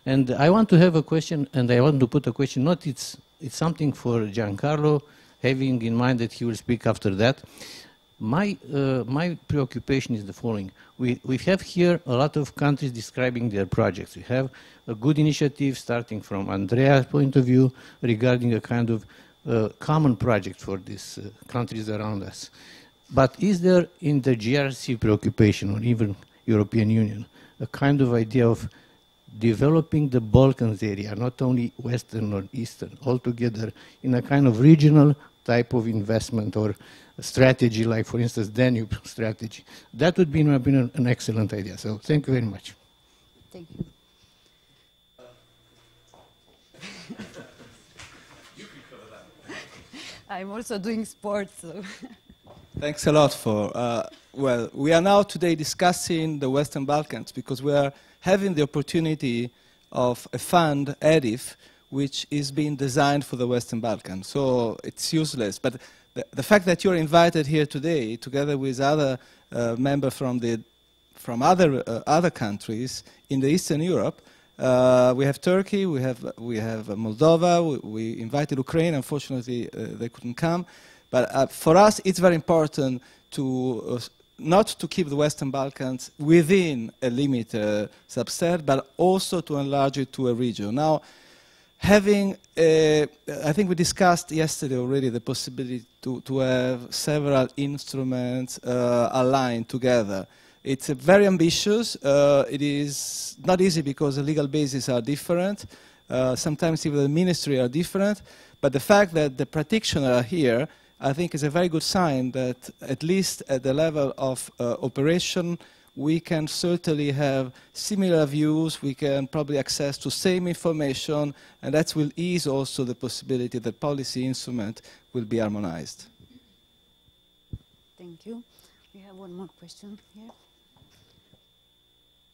And I want to have a question, and I want to put a question, it's something for Giancarlo, having in mind that he will speak after that. My preoccupation is the following. We have here a lot of countries describing their projects. We have a good initiative starting from Andrea's point of view regarding a kind of common project for these countries around us. But is there in the GRC preoccupation, or even European Union, a kind of idea of developing the Balkans area, not only Western or Eastern, altogether in a kind of regional type of investment or strategy, like for instance Danube strategy? That would be, in my opinion, an excellent idea. So thank you very much. Thank you. I'm also doing sports. So. Thanks a lot for, well, we are now today discussing the Western Balkans because we are having the opportunity of a fund, EDIF, which is being designed for the Western Balkans. So it's useless. But the fact that you're invited here today, together with other members from other countries in the Eastern Europe, we have Turkey, we have Moldova, we invited Ukraine. Unfortunately, they couldn't come. But for us, it's very important to not to keep the Western Balkans within a limited subset, but also to enlarge it to a region. Now, having, I think we discussed yesterday already the possibility to have several instruments aligned together. It's very ambitious. It is not easy because the legal bases are different. Sometimes even the ministry are different. But the fact that the practitioners are here, I think, is a very good sign that at least at the level of operation, we can certainly have similar views, we can probably access to same information, and that will ease also the possibility that policy instrument will be harmonized. Thank you. We have one more question here.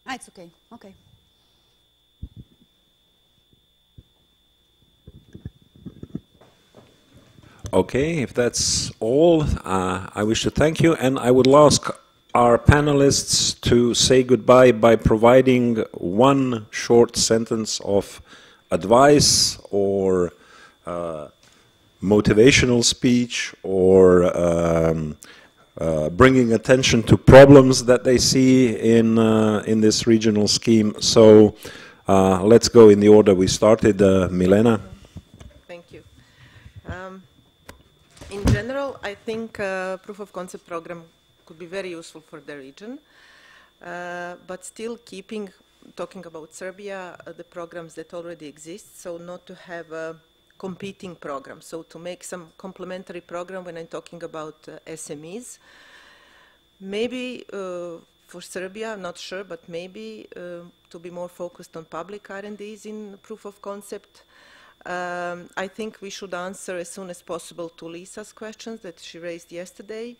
Ah, it's okay. Okay. Okay, if that's all, I wish to thank you, and I would ask our panelists to say goodbye by providing one short sentence of advice or motivational speech or bringing attention to problems that they see in this regional scheme. So let's go in the order we started. Milena. Thank you. In general, I think proof of concept program could be very useful for the region, but still talking about Serbia, the programs that already exist, so not to have a competing program, so to make some complementary program when I'm talking about SMEs. Maybe for Serbia, I'm not sure, but maybe to be more focused on public R&Ds in proof of concept. I think we should answer as soon as possible to Lisa's questions that she raised yesterday.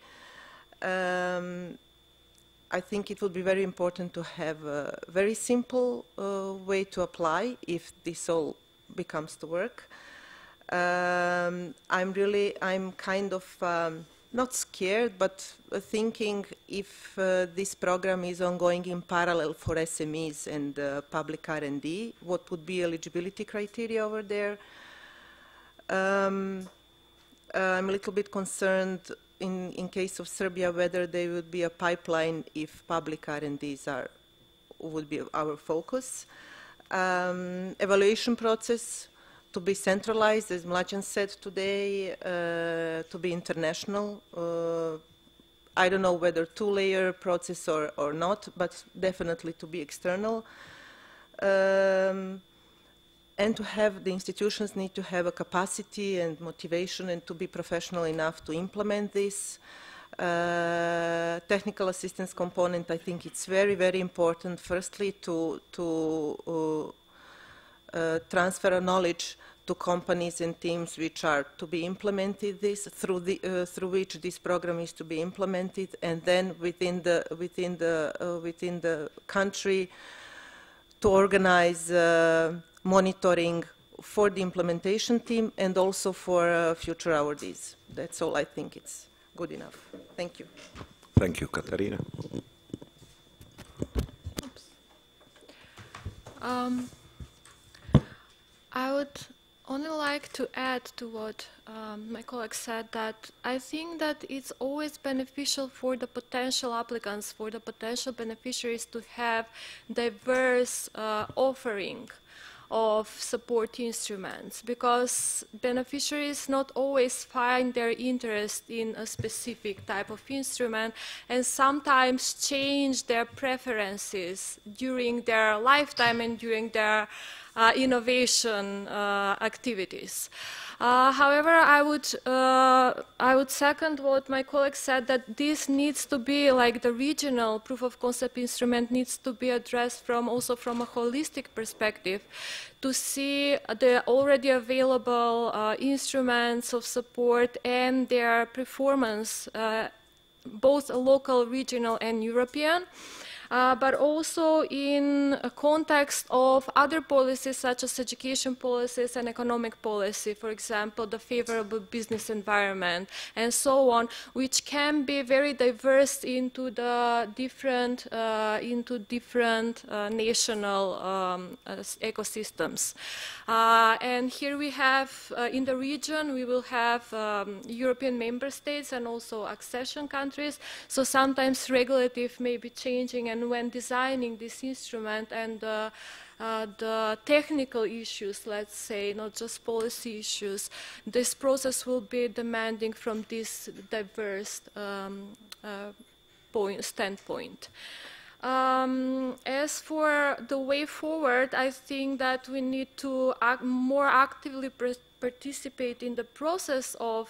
I think it would be very important to have a very simple way to apply if this all becomes to work. I'm kind of not scared, but thinking if this program is ongoing in parallel for SMEs and public R&D, what would be eligibility criteria over there? I'm a little bit concerned in case of Serbia whether there would be a pipeline if public R&Ds would be our focus. Evaluation process to be centralized, as Mlađan said today, to be international. I don't know whether two-layer process or not, but definitely to be external. And to have, the institutions need to have a capacity and motivation and to be professional enough to implement this. Technical assistance component, I think it's very, very important, firstly, to transfer knowledge to companies and teams which are to be implemented through which this program is to be implemented, and then within the country to organize monitoring for the implementation team and also for future awardees. That's all. I think it's good enough. Thank you. Thank you, Katarina. I would only like to add to what my colleague said, that I think that it's always beneficial for the potential applicants, for the potential beneficiaries to have diverse offering of support instruments, because beneficiaries not always find their interest in a specific type of instrument and sometimes change their preferences during their lifetime and during their innovation activities. However, I would second what my colleague said, that this needs to be, like the regional proof of concept instrument needs to be addressed also from a holistic perspective, to see the already available instruments of support and their performance, both local, regional, and European. But also in a context of other policies such as education policies and economic policy, for example, the favorable business environment and so on, which can be very diverse into the different national ecosystems. And here we have, in the region, we will have European member states and also accession countries. So sometimes regulative may be changing, and when designing this instrument and the technical issues, let's say, not just policy issues, this process will be demanding from this diverse standpoint. As for the way forward, I think that we need to more actively participate in the process of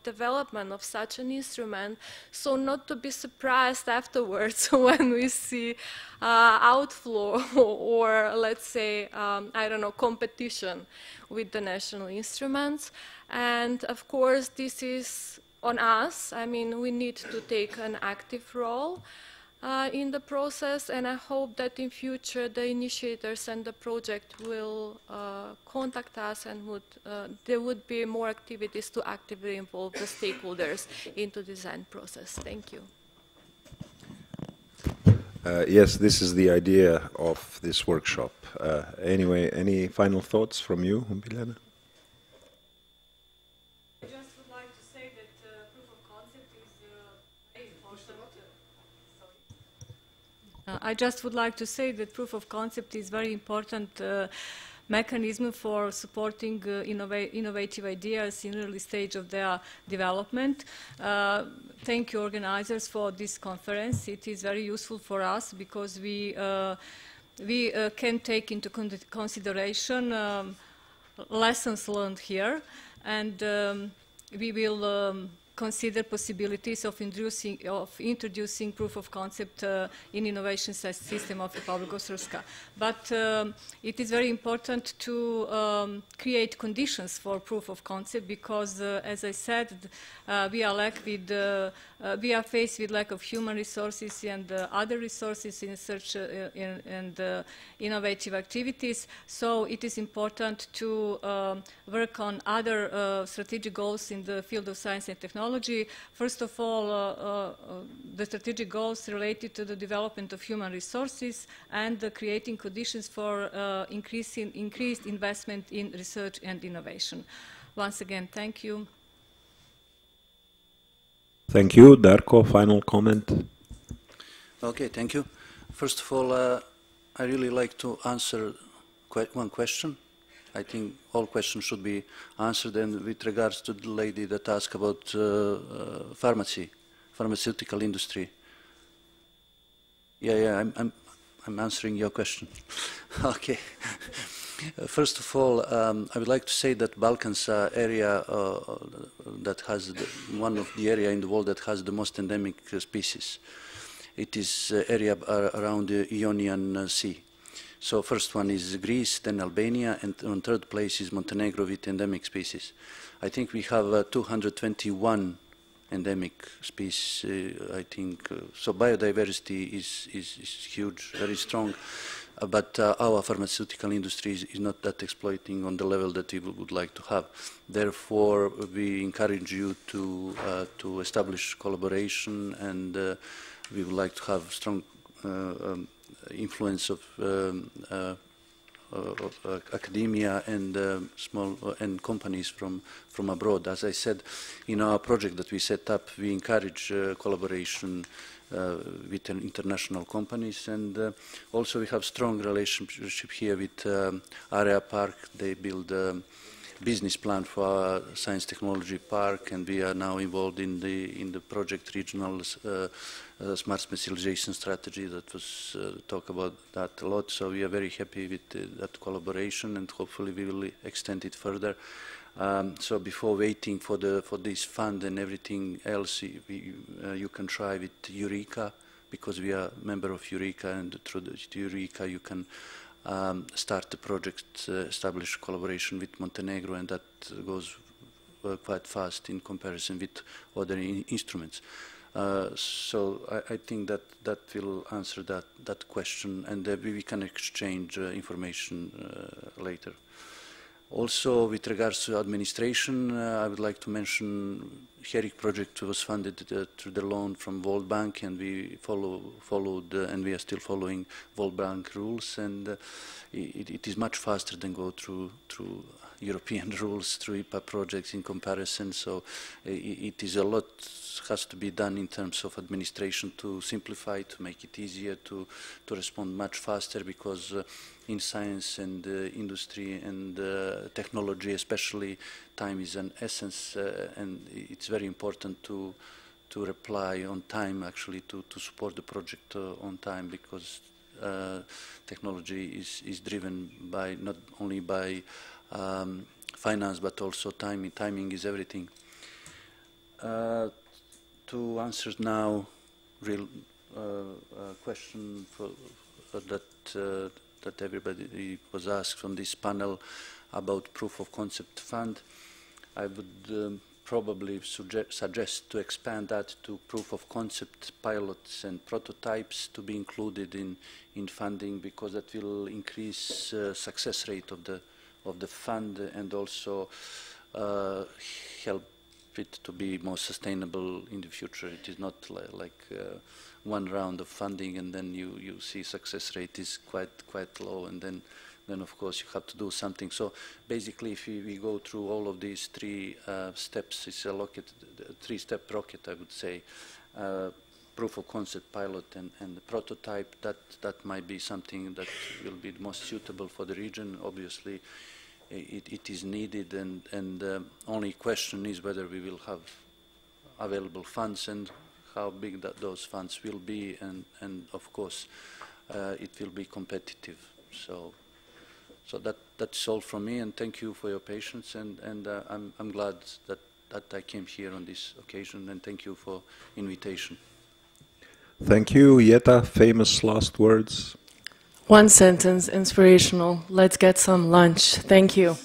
development of such an instrument, so not to be surprised afterwards when we see outflow or, let's say, I don't know, competition with the national instruments. And of course, this is on us. I mean, we need to take an active role in the process, and I hope that in future the initiators and the project will contact us, and there would be more activities to actively involve the stakeholders into the design process. Thank you. Yes, this is the idea of this workshop. Anyway, any final thoughts from you, Biljana? I just would like to say that proof of concept is very important mechanism for supporting innovative ideas in early stage of their development. Thank you, organizers, for this conference. It is very useful for us because we can take into consideration lessons learned here, and we will consider possibilities of introducing proof of concept in innovation system of Republic of Srpska. But it is very important to create conditions for proof of concept because, as I said, we are faced with lack of human resources and other resources in search and innovative activities. So it is important to work on other strategic goals in the field of science and technology. First of all, the strategic goals related to the development of human resources and creating conditions for increased investment in research and innovation. Once again, thank you. Thank you. Darko, final comment? Okay, thank you. First of all, I really like to answer one question. I think all questions should be answered, and with regards to the lady that asked about pharmaceutical industry. Yeah, I'm answering your question. Okay. First of all, I would like to say that Balkans area that has one of the area in the world that has the most endemic species. It is area around the Ionian Sea. So first one is Greece, then Albania, and on third place is Montenegro with endemic species. I think we have 221 endemic species, I think. So biodiversity is huge, very strong. But our pharmaceutical industry is not that exploiting on the level that we would like to have. Therefore, we encourage you to establish collaboration, and we would like to have strong influence of academia and small and companies from abroad. As I said, in our project that we set up, we encourage collaboration with international companies, and also we have strong relationship here with Area Park. They build a business plan for our science technology park, and we are now involved in the project regional smart specialization strategy that was talk about that a lot. So we are very happy with that collaboration, and hopefully we will extend it further. So before waiting for this fund and everything else, you can try with Eureka, because we are a member of Eureka, and through the Eureka you can start the project, establish collaboration with Montenegro, and that goes quite fast in comparison with other instruments. So I think that will answer that question, and we can exchange information later. Also, with regards to administration, I would like to mention HERIC project was funded through the loan from World Bank, and we followed and we are still following World Bank rules, and it is much faster than go through European rules, through IPA projects in comparison. So it is a lot has to be done in terms of administration to simplify, to make it easier, to respond much faster, because in science and industry and technology especially, time is an essence, and it's very important to reply on time, actually, to support the project on time, because technology is driven by not only by finance but also timing. Timing is everything. To answer now real question that everybody was asked from this panel about proof of concept fund, I would probably suggest to expand that to proof of concept pilots and prototypes to be included in funding, because that will increase success rate of the fund, and also help it to be more sustainable in the future. It is not like one round of funding and then you see success rate is quite low, and then of course you have to do something. So basically, if we go through all of these three steps, it's a three-step rocket, I would say. Proof of concept, pilot, and the prototype. That might be something that will be the most suitable for the region. Obviously, it is needed, and only question is whether we will have available funds and how big those funds will be, and of course it will be competitive. So that's all from me, and thank you for your patience, and I'm glad that that I came here on this occasion, and thank you for invitation. Thank you. Jeta, famous last words. One sentence, inspirational. Let's get some lunch. Thank you.